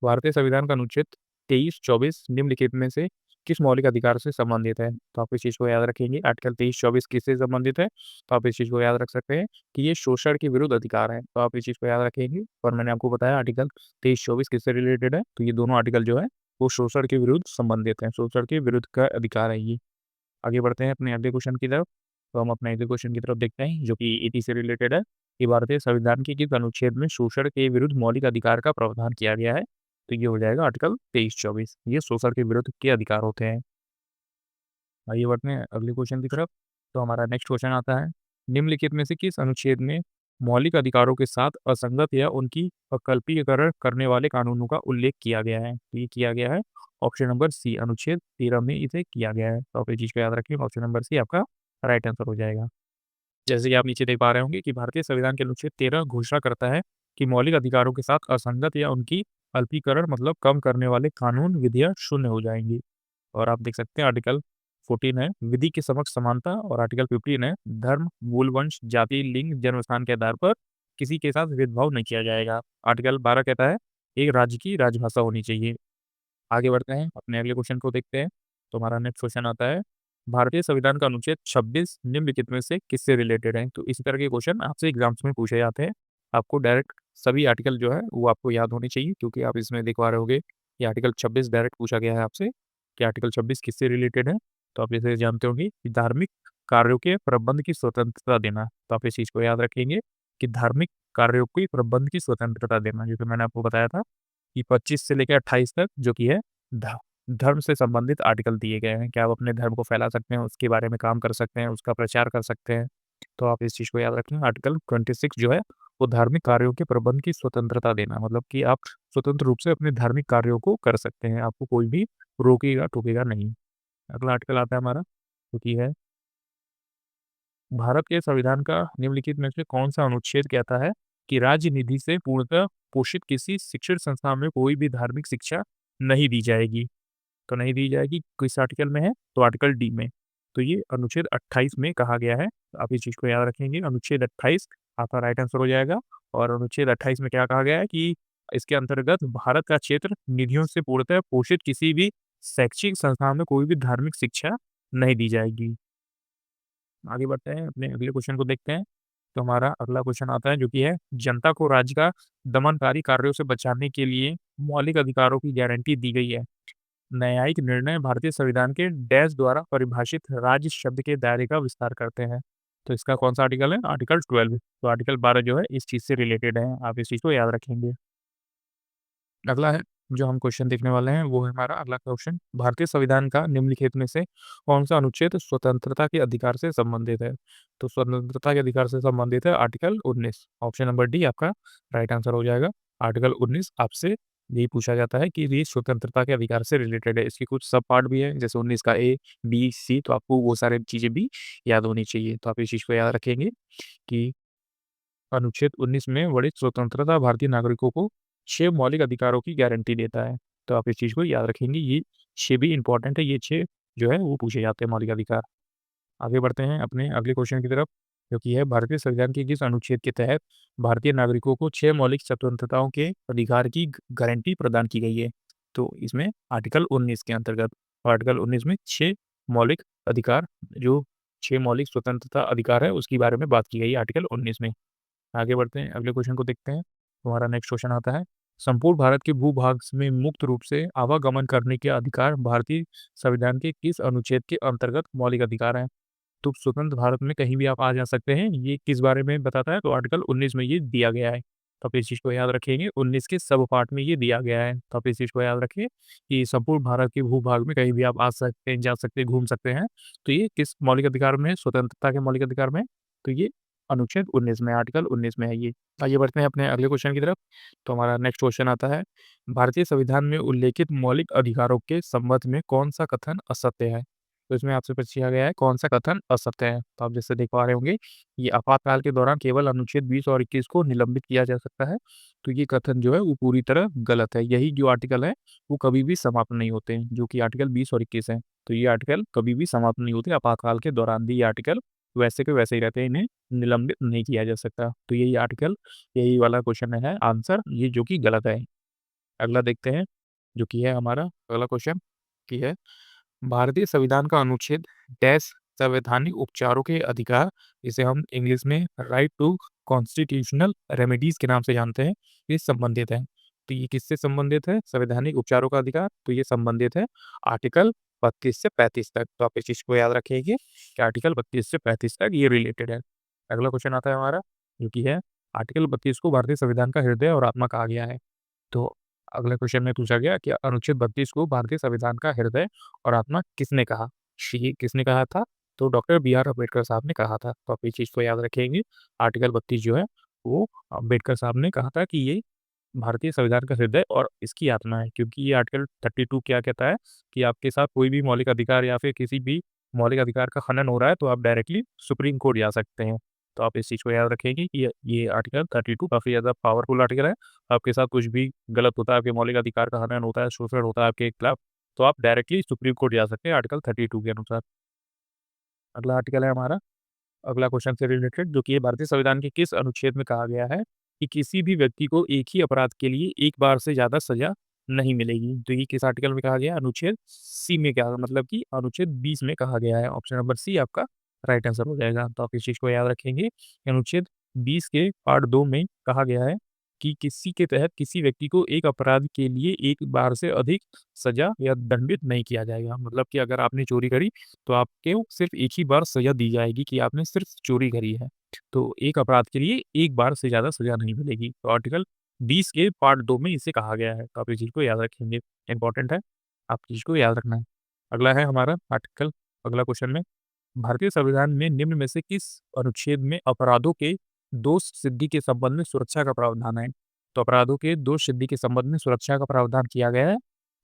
भारतीय संविधान का अनुच्छेद 23-24 निम्नलिखित में से किस मौलिक अधिकार से संबंधित है? तो आप इस चीज़ को याद रखेंगे, आर्टिकल 23-24 किससे संबंधित है? तो आप इस चीज़ को याद रख सकते हैं कि ये शोषण के विरुद्ध अधिकार है। तो आप इस चीज़ को याद रखेंगे, और मैंने आपको बताया आर्टिकल 23-24 किससे रिलेटेड है, तो ये दोनों आर्टिकल जो है वो शोषण के विरुद्ध संबंधित हैं। शोषण के विरुद्ध का अधिकार है ये। आगे बढ़ते हैं अपने अगले क्वेश्चन की तरफ। तो हम अपने अगले क्वेश्चन की तरफ देखते हैं, जो कि इसी से रिलेटेड है, कि भारतीय संविधान के किस अनुच्छेद में शोषण के विरुद्ध मौलिक अधिकार का प्रावधान किया गया है? तो ये हो जाएगा आर्टिकल 23-24। ये शोषण के विरुद्ध के अधिकार होते हैं। आइए बढ़ते हैं अगले क्वेश्चन की तरफ। तो हमारा नेक्स्ट क्वेश्चन आता है, निम्नलिखित में से किस अनुच्छेद में मौलिक अधिकारों के साथ असंगत या उनकी वैकल्पिकरण करने वाले कानूनों का उल्लेख किया गया है? तो ये किया गया है ऑप्शन नंबर सी, अनुच्छेद 13 में इसे किया गया है। तो आप ये चीज़ को याद रखिए, ऑप्शन नंबर सी आपका राइट आंसर हो जाएगा। जैसे कि आप नीचे देख पा रहे होंगे कि भारतीय संविधान के अनुच्छेद 13 घोषणा करता है कि मौलिक अधिकारों के साथ असंगत या उनकी अल्पीकरण मतलब कम करने वाले कानून विधियाँ शून्य हो जाएँगी। और आप देख सकते हैं आर्टिकल 14 है विधि के समक्ष समानता और आर्टिकल 15 है धर्म, मूल वंश, जाति, लिंग, जन्मस्थान के आधार पर किसी के साथ भेदभाव नहीं किया जाएगा। आर्टिकल 12 कहता है एक राज्य की राजभाषा होनी चाहिए। आगे बढ़ते हैं, अपने अगले क्वेश्चन को देखते हैं। तो हमारा नेक्स्ट क्वेश्चन आता है, भारतीय संविधान का अनुच्छेद 26 निम्नलिखित में से किससे रिलेटेड है? तो इसी तरह के क्वेश्चन आपसे एग्ज़ाम्स में पूछे जाते हैं। आपको डायरेक्ट सभी आर्टिकल जो है वो आपको याद होने चाहिए क्योंकि आप इसमें देख पा रहे होंगे कि आर्टिकल 26 डायरेक्ट पूछा गया है आपसे कि आर्टिकल 26 किससे रिलेटेड है? तो आप जैसे जानते होंगे कि धार्मिक कार्यों के प्रबंध की स्वतंत्रता देना। तो आप इस चीज़ को याद रखेंगे कि धार्मिक कार्यों की प्रबंध की स्वतंत्रता देना, जो कि मैंने आपको बताया था कि 25 से लेकर 28 तक जो कि है ध धर्म से संबंधित आर्टिकल दिए गए हैं कि आप अपने धर्म को फैला सकते हैं, उसके बारे में काम कर सकते हैं, उसका प्रचार कर सकते हैं। तो आप इस चीज़ को याद रखें, आर्टिकल 26 जो है, वो धार्मिक कार्यों के प्रबंध की स्वतंत्रता देना मतलब कि आप स्वतंत्र रूप से अपने धार्मिक कार्यों को कर सकते हैं, आपको कोई भी रोकेगा-टोकेगा नहीं। अगला आर्टिकल आता है हमारा, जो कि है भारत के संविधान का निम्नलिखित में से कौन-सा अनुच्छेद कहता है कि राज्य निधि से पूर्णतः पोषित किसी शिक्षण संस्थान में कोई भी धार्मिक शिक्षा नहीं दी जाएगी? तो नहीं दी जाएगी, किस आर्टिकल में है? तो आर्टिकल डी में। तो ये अनुच्छेद 28 में कहा गया है। तो आप इस चीज़ को याद रखेंगे, अनुच्छेद 28 आपका राइट आंसर हो जाएगा और अनुच्छेद 28 में क्या कहा गया है कि इसके अंतर्गत भारत का क्षेत्र निधियों से पूर्णतः पोषित किसी भी शैक्षिक संस्थान में कोई भी धार्मिक शिक्षा नहीं दी जाएगी। आगे बढ़ते हैं, अपने अगले क्वेश्चन को देखते हैं। तो हमारा अगला क्वेश्चन आता है जो कि है जनता को राज्य का दमनकारी कार्यों से बचाने के लिए मौलिक अधिकारों की गारंटी दी गई है। न्यायिक निर्णय भारतीय संविधान के डैश द्वारा परिभाषित राज्य शब्द के दायरे का विस्तार करते हैं। तो इसका कौन-सा आर्टिकल है? आर्टिकल 12। तो आर्टिकल 12 जो है इस चीज़ से रिलेटेड है। आप इस चीज़ को याद रखेंगे। अगला है, जो हम क्वेश्चन देखने वाले हैं, वो है हमारा अगला क्वेश्चन, भारतीय संविधान का निम्नलिखित में से कौन-सा अनुच्छेद स्वतंत्रता के अधिकार से संबंधित है? तो स्वतंत्रता के अधिकार से संबंधित है आर्टिकल 19, ऑप्शन नंबर डी आपका राइट आंसर हो जाएगा। आर्टिकल 19 आपसे यही पूछा जाता है कि ये स्वतंत्रता के अधिकार से रिलेटेड है। इसके कुछ सब पार्ट भी हैं, जैसे 19 का ए, बी, सी, तो आपको वो सारी चीज़ें भी याद होनी चाहिए। तो आप इस चीज़ को याद रखेंगे कि अनुच्छेद 19 में वर्णित स्वतंत्रता भारतीय नागरिकों को 6 मौलिक अधिकारों की गारंटी देता है। तो आप इस चीज़ को याद रखेंगे, ये 6 भी इम्पोर्टेंट है, ये 6 जो है वो पूछे जाते हैं मौलिक अधिकार। आगे बढ़ते हैं अपने अगले क्वेश्चन की तरफ, जो कि है भारतीय संविधान के किस अनुच्छेद के तहत भारतीय नागरिकों को 6 मौलिक स्वतंत्रताओं के अधिकार की गारंटी प्रदान की गई है? तो इसमें आर्टिकल 19 के अंतर्गत, आर्टिकल 19 में 6 मौलिक अधिकार, जो 6 मौलिक स्वतंत्रता अधिकार है, उसके बारे में बात की गई है आर्टिकल 19 में। आगे बढ़ते हैं, अगले क्वेश्चन को देखते हैं। हमारा नेक्स्ट क्वेश्चन आता है, संपूर्ण भारत के भूभाग में मुक्त रूप से आवागमन करने के अधिकार भारतीय संविधान के किस अनुच्छेद के अंतर्गत मौलिक अधिकार हैं? तो स्वतंत्र भारत में कहीं भी आप आ जा सकते हैं, ये किस बारे में बताता है? तो आर्टिकल 19 में ये दिया गया है। तो आप इस चीज़ को याद रखेंगे, 19 के सब पार्ट में ये दिया गया है। तो आप इस चीज़ को याद रखिए कि संपूर्ण भारत के भूभाग में कहीं भी आप आ सकते हैं, जा सकते हैं, घूम सकते हैं। तो ये किस मौलिक अधिकार में है? स्वतंत्रता के मौलिक अधिकार में है। तो ये अनुच्छेद 19 में, आर्टिकल 19 में है ये। आइए बढ़ते हैं अपने अगले क्वेश्चन की तरफ। तो हमारा नेक्स्ट क्वेश्चन आता है, भारतीय संविधान में उल्लेखित मौलिक अधिकारों के संबंध में कौन-सा कथन असत्य है? तो इसमें आपसे पूछा गया है कौन-सा कथन असत्य है? तो आप जैसे देख पा रहे होंगे, ये आपातकाल के दौरान केवल अनुच्छेद 20 और 21 को निलंबित किया जा सकता है। तो ये कथन जो है वो पूरी तरह गलत है। यही जो आर्टिकल है, वो कभी भी समाप्त नहीं होते हैं, जो कि आर्टिकल 20 और 21 है। तो ये आर्टिकल कभी भी समाप्त नहीं होते, आपातकाल के दौरान भी ये आर्टिकल वैसे के वैसे ही रहते हैं, इन्हें निलंबित नहीं किया जा सकता। तो यही आर्टिकल, यही वाला क्वेश्चन है आंसर, ये जो कि गलत है। अगला देखते हैं, जो कि है हमारा अगला क्वेश्चन कि है भारतीय संविधान का अनुच्छेद डैश संवैधानिक उपचारों के अधिकार, जिसे हम इंग्लिश में राइट टू कॉन्स्टिट्यूशनल रेमेडीज के नाम से जानते हैं, ये संबंधित है। तो ये किससे संबंधित है? संवैधानिक उपचारों का अधिकार, तो ये संबंधित है आर्टिकल 32 से 35 तक। तो आप इस चीज़ को याद रखिए कि आर्टिकल 32 से 35 तक ये रिलेटेड है। अगला क्वेश्चन आता है हमारा, जो कि है आर्टिकल 32 को भारतीय संविधान का हृदय और आत्मा कहा गया है। तो अगले क्वेश्चन में पूछा गया कि अनुच्छेद 32 को भारतीय संविधान का हृदय और आत्मा किसने कहा? ये किसने कहा था? तो डॉक्टर बी आर अम्बेडकर साहब ने कहा था। तो आप इस चीज़ को याद रखेंगे। आर्टिकल 32 जो है वो अम्बेडकर साहब ने कहा था कि ये भारतीय संविधान का हृदय और इसकी आत्मा है, क्योंकि ये आर्टिकल 32 क्या कहता है कि आपके साथ कोई भी मौलिक अधिकार या फिर किसी भी मौलिक अधिकार का हनन हो रहा है तो आप डायरेक्टली सुप्रीम कोर्ट जा सकते हैं। तो आप इस चीज़ को याद रखेंगे कि ये आर्टिकल 32 काफ़ी ज़्यादा पावरफुल आर्टिकल है। आपके साथ कुछ भी गलत होता है, आपके मौलिक अधिकार का हनन होता है, शोषण होता है आपके खिलाफ, तो आप डायरेक्टली सुप्रीम कोर्ट जा सकते हैं आर्टिकल 32 के अनुसार। अगला आर्टिकल है हमारा, अगला क्वेश्चन से रिलेटेड, जो कि ये भारतीय संविधान के किस अनुच्छेद में कहा गया है कि किसी भी व्यक्ति को एक ही अपराध के लिए एक बार से ज़्यादा सज़ा नहीं मिलेगी? तो ये किस आर्टिकल में कहा गया है? अनुच्छेद सी में क्या मतलब कि अनुच्छेद 20 में कहा गया है। ऑप्शन नंबर सी आपका राइट आंसर हो जाएगा। तो आप इस चीज़ को याद रखेंगे कि अनुच्छेद 20 के पार्ट 2 में कहा गया है कि किसी के तहत किसी व्यक्ति को एक अपराध के लिए एक बार से अधिक सज़ा या दंडित नहीं किया जाएगा। मतलब कि अगर आपने चोरी करी तो आपको सिर्फ़ एक ही बार सज़ा दी जाएगी कि आपने सिर्फ़ चोरी करी है। तो एक अपराध के लिए एक बार से ज़्यादा सज़ा नहीं मिलेगी। तो आर्टिकल 20 के पार्ट 2 में इसे कहा गया है। तो आप इस चीज़ को याद रखेंगे, इम्पोर्टेंट है, आप चीज़ को याद रखना है। अगला है हमारा आर्टिकल, अगला क्वेश्चन में, भारतीय संविधान में निम्न में से किस अनुच्छेद में अपराधों के दोष सिद्धि के संबंध में सुरक्षा का प्रावधान है? तो अपराधों के दोष सिद्धि के संबंध में सुरक्षा का प्रावधान किया गया है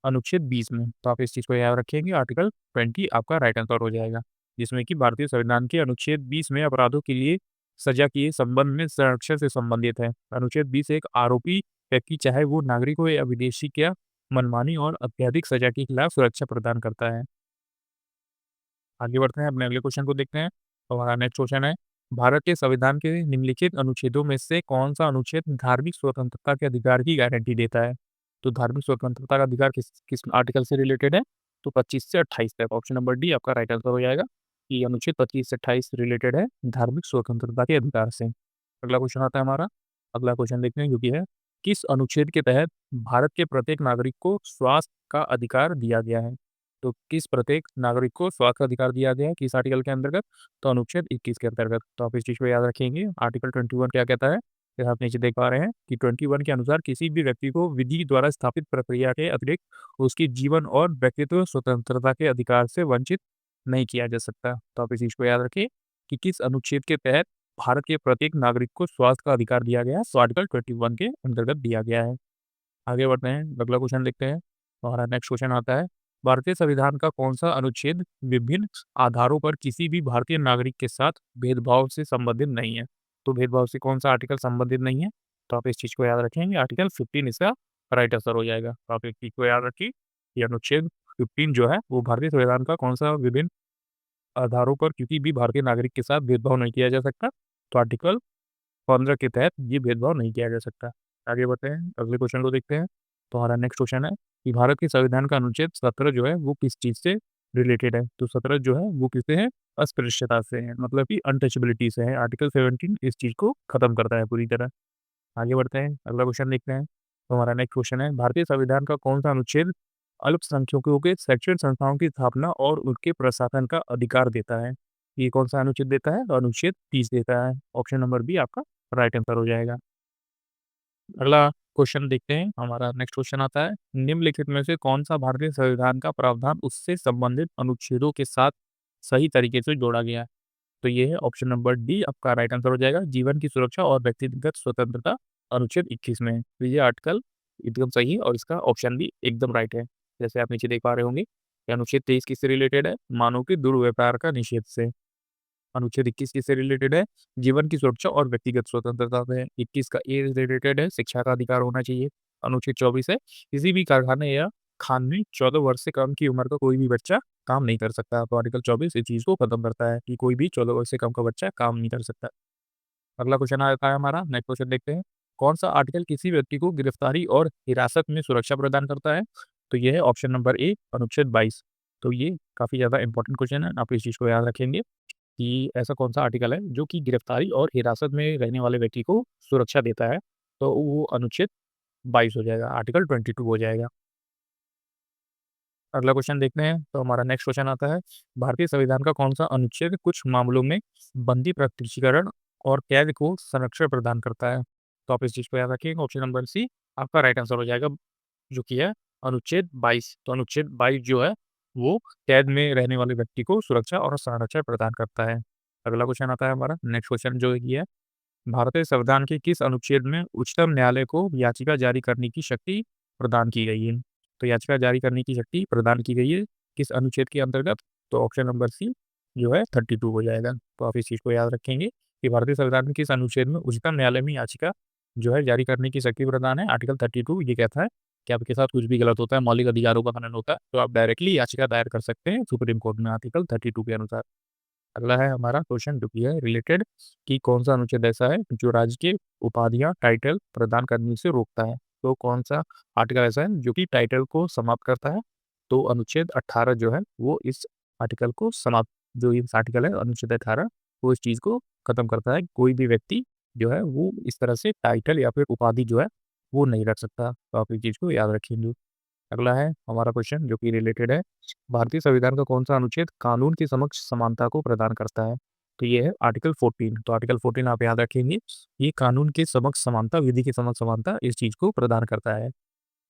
अनुच्छेद 20 में। तो आप इस चीज़ को याद रखेंगे, आर्टिकल 20 आपका राइट आंसर हो जाएगा। जिसमें कि भारतीय संविधान के अनुच्छेद 20 में अपराधों के लिए सज़ा के संबंध में संरक्षण से संबंधित है। अनुच्छेद 20 एक आरोपी व्यक्ति चाहे वो नागरिक हो या विदेशी क्या मनमानी और अत्यधिक सज़ा के खिलाफ सुरक्षा प्रदान करता है। आगे बढ़ते हैं, अपने अगले क्वेश्चन को देखते हैं। तो हमारा नेक्स्ट क्वेश्चन है, भारत के संविधान के निम्नलिखित अनुच्छेदों में से कौन-सा अनुच्छेद धार्मिक स्वतंत्रता के अधिकार की गारंटी देता है? तो धार्मिक स्वतंत्रता का अधिकार किस किस आर्टिकल से रिलेटेड है? तो 25 से 28 तक। ऑप्शन नंबर डी आपका राइट आंसर हो जाएगा कि अनुच्छेद 25 से 28 रिलेटेड है धार्मिक स्वतंत्रता के अधिकार से। अगला क्वेश्चन आता है हमारा, अगला क्वेश्चन देखते हैं जो कि है, किस अनुच्छेद के तहत भारत के प्रत्येक नागरिक को स्वास्थ्य का अधिकार दिया गया है? तो किस प्रत्येक नागरिक को स्वास्थ्य का अधिकार दिया गया है, किस आर्टिकल के अंतर्गत? तो अनुच्छेद 21 के अंतर्गत। तो आप इस चीज़ को याद रखेंगे। आर्टिकल 21 क्या कहता है? जैसा आप नीचे देख पा रहे हैं कि 21 के अनुसार किसी भी व्यक्ति को विधि द्वारा स्थापित प्रक्रिया के अतिरिक्त उसकी जीवन और व्यक्तित्व स्वतंत्रता के अधिकार से वंचित नहीं किया जा सकता। तो आप इस चीज़ को याद रखिए कि किस अनुच्छेद के तहत भारत के प्रत्येक नागरिक को स्वास्थ्य का अधिकार दिया गया है। तो आर्टिकल 21 के अंतर्गत दिया गया है। आगे बढ़ते हैं, अगला क्वेश्चन देखते हैं। हमारा नेक्स्ट क्वेश्चन आता है, भारतीय संविधान का कौन-सा अनुच्छेद विभिन्न आधारों पर किसी भी भारतीय नागरिक के साथ भेदभाव से संबंधित नहीं है? तो भेदभाव से कौन-सा आर्टिकल संबंधित नहीं है? तो आप इस चीज़ को याद रखेंगे, आर्टिकल 15 इसका राइट आंसर हो जाएगा। तो आप इस चीज़ को याद रखिए, ये अनुच्छेद 15 जो है, वो भारतीय संविधान का कौन-सा विभिन्न आधारों पर किसी भी भारतीय नागरिक के साथ भेदभाव नहीं किया जा सकता। तो आर्टिकल 15 के तहत ये भेदभाव नहीं किया जा सकता। आगे बढ़ते हैं, अगले क्वेश्चन को देखते हैं। तो हमारा नेक्स्ट क्वेश्चन है कि भारत के संविधान का अनुच्छेद 17 जो है वो किस चीज़ से रिलेटेड है? तो 17 जो है वो किससे है? अस्पृश्यता से है, मतलब कि अनटचेबिलिटी से है। आर्टिकल 17 इस चीज़ को खत्म करता है पूरी तरह। आगे बढ़ते हैं, अगला क्वेश्चन देखते हैं। तो हमारा नेक्स्ट क्वेश्चन है, भारतीय संविधान का कौन-सा अनुच्छेद अल्पसंख्यकों के शैक्षणिक संस्थाओं की स्थापना और उनके प्रशासन का अधिकार देता है? ये कौन-सा अनुच्छेद देता है? तो अनुच्छेद 30 देता है। ऑप्शन नंबर बी आपका राइट आंसर हो जाएगा। अगला क्वेश्चन देखते हैं, हमारा नेक्स्ट क्वेश्चन आता है, निम्नलिखित में से कौन-सा भारतीय संविधान का प्रावधान उससे संबंधित अनुच्छेदों के साथ सही तरीके से जोड़ा गया है? तो ये है ऑप्शन नंबर डी आपका राइट आंसर हो जाएगा, जीवन की सुरक्षा और व्यक्तिगत स्वतंत्रता अनुच्छेद 21 में। तो ये आर्टिकल एकदम सही है और इसका ऑप्शन भी एकदम राइट है। जैसे आप नीचे देख पा रहे होंगे, ये अनुच्छेद 23 किससे रिलेटेड है? मानव के दुर्व्यवहार का निषेध से। अनुच्छेद 21 किससे रिलेटेड है? जीवन की सुरक्षा और व्यक्तिगत स्वतंत्रता से। 21 का ए रिलेटेड है, शिक्षा का अधिकार होना चाहिए। अनुच्छेद 24 है, किसी भी कारखाने या खान में 14 वर्ष से कम की उम्र का कोई भी बच्चा काम नहीं कर सकता। तो आर्टिकल 24 इस चीज़ को खत्म करता है कि कोई भी 14 वर्ष से कम का बच्चा काम नहीं कर सकता। अगला क्वेश्चन आता है हमारा, नेक्स्ट क्वेश्चन देखते हैं। कौन-सा आर्टिकल किसी व्यक्ति को गिरफ्तारी और हिरासत में सुरक्षा प्रदान करता है? तो ये है ऑप्शन नंबर ए, अनुच्छेद 22। तो ये काफ़ी ज़्यादा इंपॉर्टेंट क्वेश्चन है, आप इस चीज़ को याद रखेंगे। कि ऐसा कौन-सा आर्टिकल है जो कि गिरफ्तारी और हिरासत में रहने वाले व्यक्ति को सुरक्षा देता है, तो वो अनुच्छेद 22 हो जाएगा, आर्टिकल 22 हो जाएगा। अगला क्वेश्चन देखते हैं, तो हमारा नेक्स्ट क्वेश्चन आता है, भारतीय संविधान का कौन-सा अनुच्छेद कुछ मामलों में बंदी प्रत्यक्षीकरण और कैद को संरक्षण प्रदान करता है? तो आप इस चीज़ को याद रखिएगा, ऑप्शन नंबर सी आपका राइट आंसर हो जाएगा, जो कि है अनुच्छेद 22। तो अनुच्छेद 22 जो है, वो कैद में रहने वाले व्यक्ति को सुरक्षा और संरक्षण प्रदान करता है। अगला क्वेश्चन आता है हमारा, नेक्स्ट क्वेश्चन जो ये है, भारतीय संविधान के किस अनुच्छेद में उच्चतम न्यायालय को याचिका जारी करने की शक्ति प्रदान की गई है? तो याचिका जारी करने की शक्ति प्रदान की गई है किस अनुच्छेद के अंतर्गत? तो ऑप्शन नंबर सी जो है 32 हो जाएगा। तो आप इस चीज़ को याद रखेंगे कि भारतीय संविधान में किस अनुच्छेद में उच्चतम न्यायालय में याचिका जो है जारी करने की शक्ति प्रदान है। आर्टिकल 32 ये कहता है कि आपके साथ कुछ भी गलत होता है, मौलिक अधिकारों का हनन होता है, तो आप डायरेक्टली याचिका दायर कर सकते हैं सुप्रीम कोर्ट में आर्टिकल 32 के अनुसार। अगला है हमारा क्वेश्चन जो कि है रिलेटेड कि कौन-सा अनुच्छेद ऐसा है जो राज्य के उपाधियाँ, टाइटल प्रदान करने से रोकता है? तो कौन-सा आर्टिकल ऐसा है जो कि टाइटल को समाप्त करता है? तो अनुच्छेद 18 जो है वो इस आर्टिकल को समाप्त जो इस आर्टिकल है अनुच्छेद 18 वो इस चीज़ को खत्म करता है। कोई भी व्यक्ति जो है वो इस तरह से टाइटल या फिर उपाधि जो है वो नहीं रख सकता। तो आप इस चीज़ को याद रखेंगे। अगला है हमारा क्वेश्चन जो कि रिलेटेड है, भारतीय संविधान का कौन-सा अनुच्छेद कानून के समक्ष समानता को प्रदान करता है? तो ये है आर्टिकल 14। तो आर्टिकल 14 आप याद रखेंगे, ये कानून के समक्ष समानता, विधि के समक्ष समानता इस चीज़ को प्रदान करता है।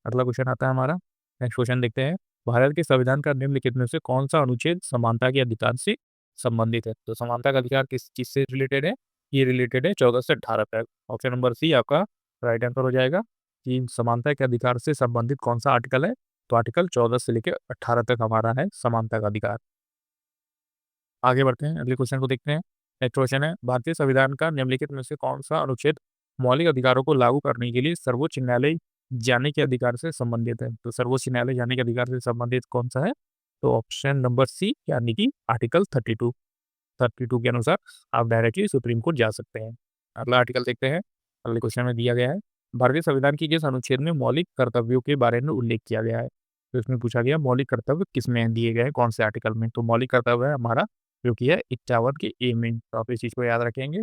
अगला क्वेश्चन आता है हमारा, नेक्स्ट क्वेश्चन देखते हैं, भारत के संविधान का निम्नलिखित में से कौन-सा अनुच्छेद समानता के अधिकार से संबंधित है? तो समानता का अधिकार किस चीज़ से रिलेटेड है? ये रिलेटेड है 14 से 18 तक। ऑप्शन नंबर सी आपका राइट आंसर हो जाएगा कि समानता के अधिकार से संबंधित कौन-सा आर्टिकल है? तो आर्टिकल 14 से लेके 18 तक हमारा है समानता का अधिकार। आगे बढ़ते हैं, अगले क्वेश्चन को देखते हैं। नेक्स्ट क्वेश्चन है, भारतीय संविधान का निम्नलिखित में से कौन-सा अनुच्छेद मौलिक अधिकारों को लागू करने के लिए सर्वोच्च न्यायालय जाने के अधिकार से संबंधित है? तो सर्वोच्च न्यायालय जाने के अधिकार से संबंधित कौन-सा है? तो ऑप्शन नंबर सी यानी कि आर्टिकल 32। 32 के अनुसार आप डायरेक्टली सुप्रीम कोर्ट जा सकते हैं। अगला आर्टिकल देखते हैं, अगले क्वेश्चन में दिया गया है, भारतीय संविधान के किस अनुच्छेद में मौलिक कर्तव्यों के बारे में उल्लेख किया गया है? तो इसमें पूछा गया मौलिक कर्तव्य किसमें दिए गए हैं, कौन से आर्टिकल में? तो मौलिक कर्तव्य है हमारा जो कि है 51 के ए में। तो आप इस चीज़ को याद रखेंगे।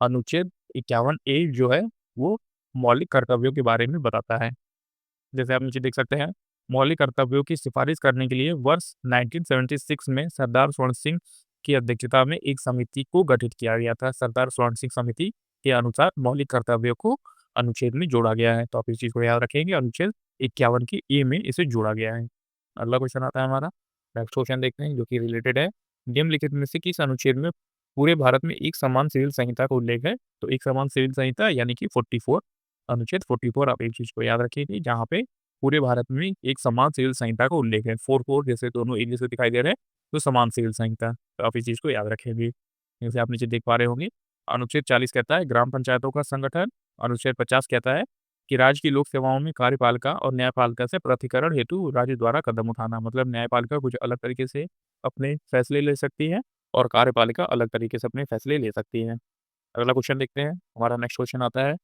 अनुच्छेद 51 ए जो है वो मौलिक कर्तव्यों के बारे में बताता है। जैसे आप नीचे देख सकते हैं, मौलिक कर्तव्यों की सिफारिश करने के लिए वर्ष 1976 में सरदार स्वर्ण सिंह की अध्यक्षता में एक समिति को गठित किया गया था। सरदार स्वर्ण सिंह समिति के अनुसार मौलिक कर्तव्यों को अनुच्छेद में जोड़ा गया है। तो आप इस चीज़ को याद रखेंगे, अनुच्छेद 51 की ए में इसे जोड़ा गया है। अगला क्वेश्चन आता है हमारा, नेक्स्ट क्वेश्चन देखते हैं जो कि रिलेटेड है, निम्नलिखित में से किस अनुच्छेद में पूरे भारत में एक समान सिविल संहिता का उल्लेख है? तो एक समान सिविल संहिता यानी कि 44 अनुच्छेद 44 आप एक चीज़ को याद रखिए जहाँ पे पूरे भारत में एक समान सिविल संहिता का उल्लेख है। 4-4 जैसे दोनों इंग्लिश में दिखाई दे रहे हैं, तो समान सिविल संहिता। तो आप इस चीज़ को याद रखेंगे। जैसे आप नीचे देख पा रहे होंगे, अनुच्छेद 40 कहता है ग्राम पंचायतों का संगठन, अनुच्छेद 50 कहता है कि राज्य की लोक सेवाओं में कार्यपालिका और न्यायपालिका से पृथक्करण हेतु राज्य द्वारा कदम उठाना। मतलब न्यायपालिका कुछ अलग तरीके से अपने फैसले ले सकती है और कार्यपालिका अलग तरीके से अपने फैसले ले सकती है। अगला क्वेश्चन देखते हैं, हमारा नेक्स्ट क्वेश्चन आता है,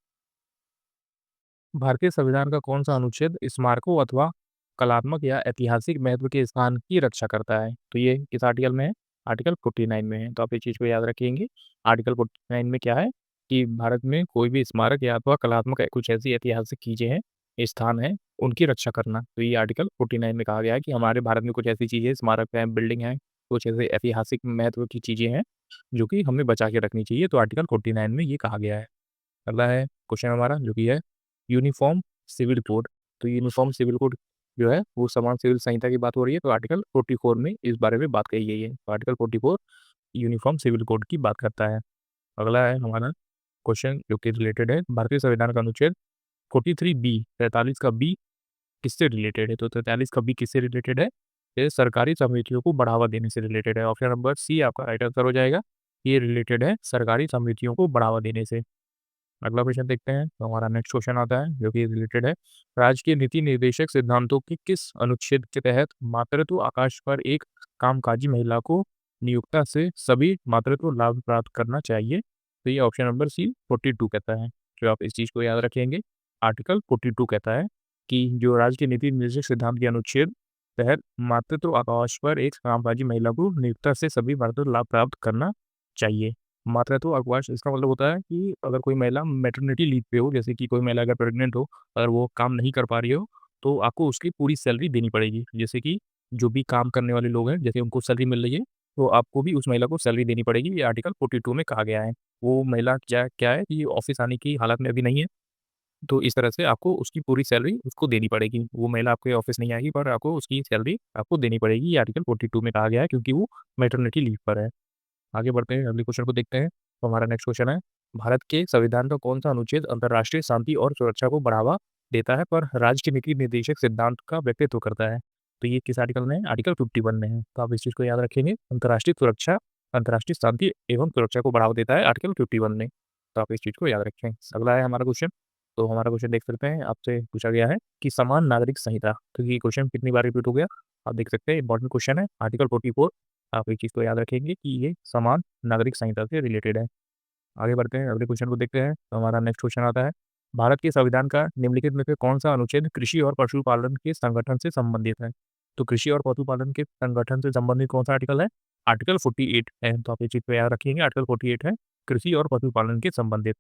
भारतीय संविधान का कौन-सा अनुच्छेद स्मारकों अथवा कलात्मक या ऐतिहासिक महत्व के स्थान की रक्षा करता है? तो ये किस आर्टिकल में है? आर्टिकल 49 में है। तो आप इस चीज़ को याद रखेंगे। आर्टिकल 49 में क्या है कि भारत में कोई भी स्मारक या अथवा कलात्मक कुछ ऐसी ऐतिहासिक चीज़ें हैं, स्थान हैं, उनकी रक्षा करना। तो ये आर्टिकल 49 में कहा गया है कि हमारे भारत में कुछ ऐसी चीज़ें, स्मारक हैं, बिल्डिंग हैं, कुछ ऐसे ऐतिहासिक महत्व की चीज़ें हैं, जो कि हमें बचा के रखनी चाहिए। तो आर्टिकल 49 में ये कहा गया है। अगला है क्वेश्चन हमारा जो कि है यूनिफ़ॉर्म सिविल कोड। तो यूनिफ़ॉर्म सिविल कोड जो है वो समान सिविल संहिता की बात हो रही है, तो आर्टिकल 44 में इस बारे में बात कही गई है। तो आर्टिकल 44 यूनिफ़ॉर्म सिविल कोड की बात करता है। अगला है हमारा क्वेश्चन जो कि रिलेटेड है, भारतीय संविधान का अनुच्छेद 43 बी 43 का बी किससे रिलेटेड है? तो 43 का बी किससे रिलेटेड है? ये सरकारी समितियों को बढ़ावा देने से रिलेटेड है। ऑप्शन नंबर सी आपका राइट आंसर हो जाएगा। ये रिलेटेड है सरकारी समितियों को बढ़ावा देने से। अगला क्वेश्चन देखते हैं, तो हमारा नेक्स्ट क्वेश्चन आता है जो कि रिलेटेड है, राज्य के नीति निर्देशक सिद्धांतों के किस अनुच्छेद के तहत मातृत्व आकाश पर एक कामकाजी महिला को नियोक्ता से सभी मातृत्व लाभ प्राप्त करना चाहिए? तो ये ऑप्शन नंबर सी 42 कहता है। तो आप इस चीज़ को याद रखेंगे। आर्टिकल 42 कहता है कि जो राज्य के नीति निर्देशक सिद्धांत के अनुच्छेद तहत मातृत्व आकाश पर एक कामकाजी महिला को नियोक्ता से सभी मातृत्व लाभ प्राप्त करना चाहिए। मातृत्व अवकाश इसका मतलब होता है कि अगर कोई महिला मैटरनिटी लीव पे हो, जैसे कि कोई महिला अगर प्रेग्नेंट हो, अगर वो काम नहीं कर पा रही हो, तो आपको उसकी पूरी सैलरी देनी पड़ेगी। जैसे कि जो भी काम करने वाले लोग हैं, जैसे उनको सैलरी मिल रही है, तो आपको भी उस महिला को सैलरी देनी पड़ेगी। ये आर्टिकल 42 में कहा गया है। वो महिला क्या क्या है कि ऑफ़िस आने की हालत में अभी नहीं है, तो इस तरह से आपको उसकी पूरी सैलरी उसको देनी पड़ेगी। वो महिला आपके ऑफ़िस नहीं आएगी पर आपको उसकी सैलरी आपको देनी पड़ेगी। ये आर्टिकल 42 में कहा गया है क्योंकि वो मैटरनिटी लीव पर है। आगे बढ़ते हैं, अगले क्वेश्चन को देखते हैं। तो हमारा नेक्स्ट क्वेश्चन है, भारत के संविधान का कौन-सा अनुच्छेद अंतर्राष्ट्रीय शांति और सुरक्षा को बढ़ावा देता है पर राज्य के नीति निर्देशक सिद्धांत का व्यक्तित्व करता है? तो ये किस आर्टिकल में है? आर्टिकल 51 में है। तो आप इस चीज़ को याद रखेंगे, अंतर्राष्ट्रीय सुरक्षा, अंतर्राष्ट्रीय शांति एवं सुरक्षा को बढ़ावा देता है आर्टिकल 51 ने। तो आप इस चीज़ को याद रखें। अगला है हमारा क्वेश्चन, तो हमारा क्वेश्चन देख सकते हैं, आपसे पूछा गया है कि समान नागरिक संहिता, तो ये क्वेश्चन कितनी बार रिपीट हो गया? आप देख सकते हैं, इम्पोर्टेंट क्वेश्चन है, आर्टिकल 44। आप एक चीज़ को याद रखेंगे कि ये समान नागरिक संहिता से रिलेटेड है। आगे बढ़ते हैं, अगले क्वेश्चन को देखते हैं। तो हमारा नेक्स्ट क्वेश्चन आता है, भारत के संविधान का निम्नलिखित में से कौन-सा अनुच्छेद कृषि और पशुपालन के संगठन से संबंधित है? तो कृषि और पशुपालन के संगठन से संबंधित कौन-सा आर्टिकल है? आर्टिकल 48 है। तो आप ये चीज़ को याद रखिएगा, आर्टिकल 48 है, कृषि और पशुपालन के संबंधित।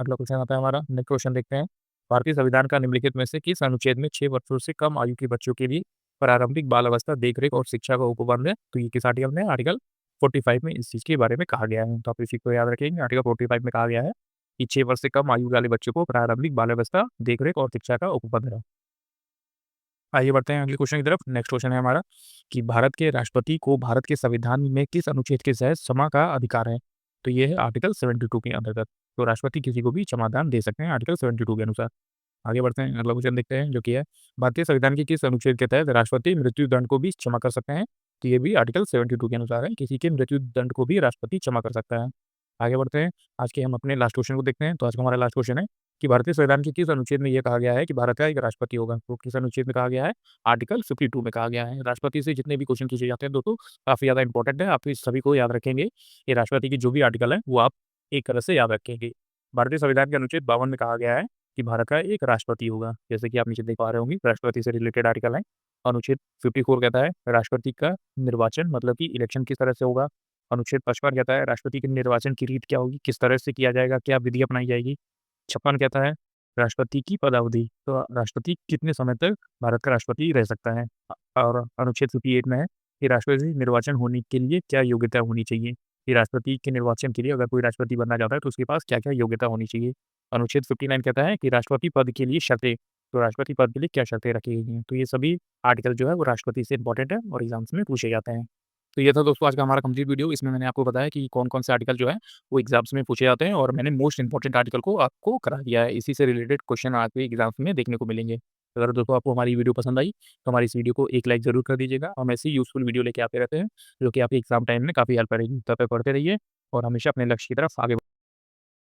अगला क्वेश्चन आता है हमारा, नेक्स्ट क्वेश्चन देखते हैं। भारतीय संविधान का निम्नलिखित में से किस अनुच्छेद में 6 वर्षों से कम आयु के बच्चों के लिए प्रारंभिक बाल अवस्था, देखरेख और शिक्षा का उपबंध है? तो ये किस आर्टिकल में है? आर्टिकल 45 में इस चीज़ के बारे में कहा गया है। तो आप इसी को याद रखेंगे, आर्टिकल 45 में कहा गया है कि 6 वर्ष से कम आयु वाले बच्चों को प्रारंभिक बाल अवस्था, देखरेख और शिक्षा का उपबंध है। आइए बढ़ते हैं अगले क्वेश्चन की तरफ। नेक्स्ट क्वेश्चन है हमारा कि भारत के राष्ट्रपति को भारत के संविधान में किस अनुच्छेद के तहत क्षमा का अधिकार है? तो ये है आर्टिकल 72 के अंतर्गत। तो राष्ट्रपति किसी को भी क्षमादान दे सकते हैं आर्टिकल 72 के अनुसार। आगे बढ़ते हैं, अगला क्वेश्चन देखते हैं जो कि है, भारतीय संविधान के किस अनुच्छेद के तहत राष्ट्रपति मृत्युदंड को भी क्षमा कर सकते हैं? तो ये भी आर्टिकल 72 के अनुसार है, किसी के मृत्युदंड को भी राष्ट्रपति क्षमा कर सकता है। आगे बढ़ते हैं, आज के हम अपने लास्ट क्वेश्चन को देखते हैं। तो आज का हमारा लास्ट क्वेश्चन है कि भारतीय संविधान के किस अनुच्छेद में ये कहा गया है कि भारत का एक राष्ट्रपति होगा? तो किस अनुच्छेद में कहा गया है? आर्टिकल 52 में कहा गया है। राष्ट्रपति से जितने भी क्वेश्चन पूछे जाते हैं दोस्तों, काफ़ी ज़्यादा इंपॉर्टेंट है, आप इस सभी को याद रखेंगे। ये राष्ट्रपति के जो भी आर्टिकल हैं, वो आप एक तरह से याद रखेंगे। भारतीय संविधान के अनुच्छेद 52 में कहा गया है कि भारत का एक राष्ट्रपति होगा। जैसे कि आप नीचे देख पा रहे होंगे, राष्ट्रपति से रिलेटेड आर्टिकल है। अनुच्छेद 54 कहता है राष्ट्रपति का निर्वाचन मतलब कि इलेक्शन किस तरह से होगा। अनुच्छेद 55 कहता है राष्ट्रपति के निर्वाचन की रीत क्या होगी, किस तरह से किया जाएगा, क्या विधि अपनाई जाएगी। 56 कहता है राष्ट्रपति की पदावधि, तो राष्ट्रपति कितने समय तक भारत का राष्ट्रपति रह सकता है। और अनुच्छेद 58 में है कि राष्ट्रपति निर्वाचन होने के लिए क्या योग्यता होनी चाहिए, कि राष्ट्रपति के निर्वाचन के लिए अगर कोई राष्ट्रपति बनना चाहता है तो उसके पास क्या-क्या योग्यता होनी चाहिए। अनुच्छेद 59 कहता है कि राष्ट्रपति पद के लिए शर्तें, तो राष्ट्रपति पद के लिए क्या शर्तें रखी गई हैं। तो ये सभी आर्टिकल जो है वो राष्ट्रपति से इम्पोर्टेंट है और एग्ज़ाम्स में पूछे जाते हैं। तो ये था दोस्तों आज का हमारा कंप्लीट वीडियो। इसमें मैंने आपको बताया कि कौन-कौन से आर्टिकल जो है वो एग्ज़ाम्स में पूछे जाते हैं और मैंने मोस्ट इम्पोर्टेंट आर्टिकल को आपको करा दिया है। इसी से रिलेटेड क्वेश्चन आपके एग्ज़ाम्स में देखने को मिलेंगे। अगर दोस्तों आपको हमारी वीडियो पसंद आई तो हमारी इस वीडियो को एक लाइक ज़रूर कर दीजिएगा। हम ऐसी यूज़फुल वीडियो लेके आते रहते हैं जो कि आपके एग्ज़ाम टाइम में काफ़ी हेल्प करेगी। तब तक पढ़ते रहिए और हमेशा अपने लक्ष्य की तरफ आगे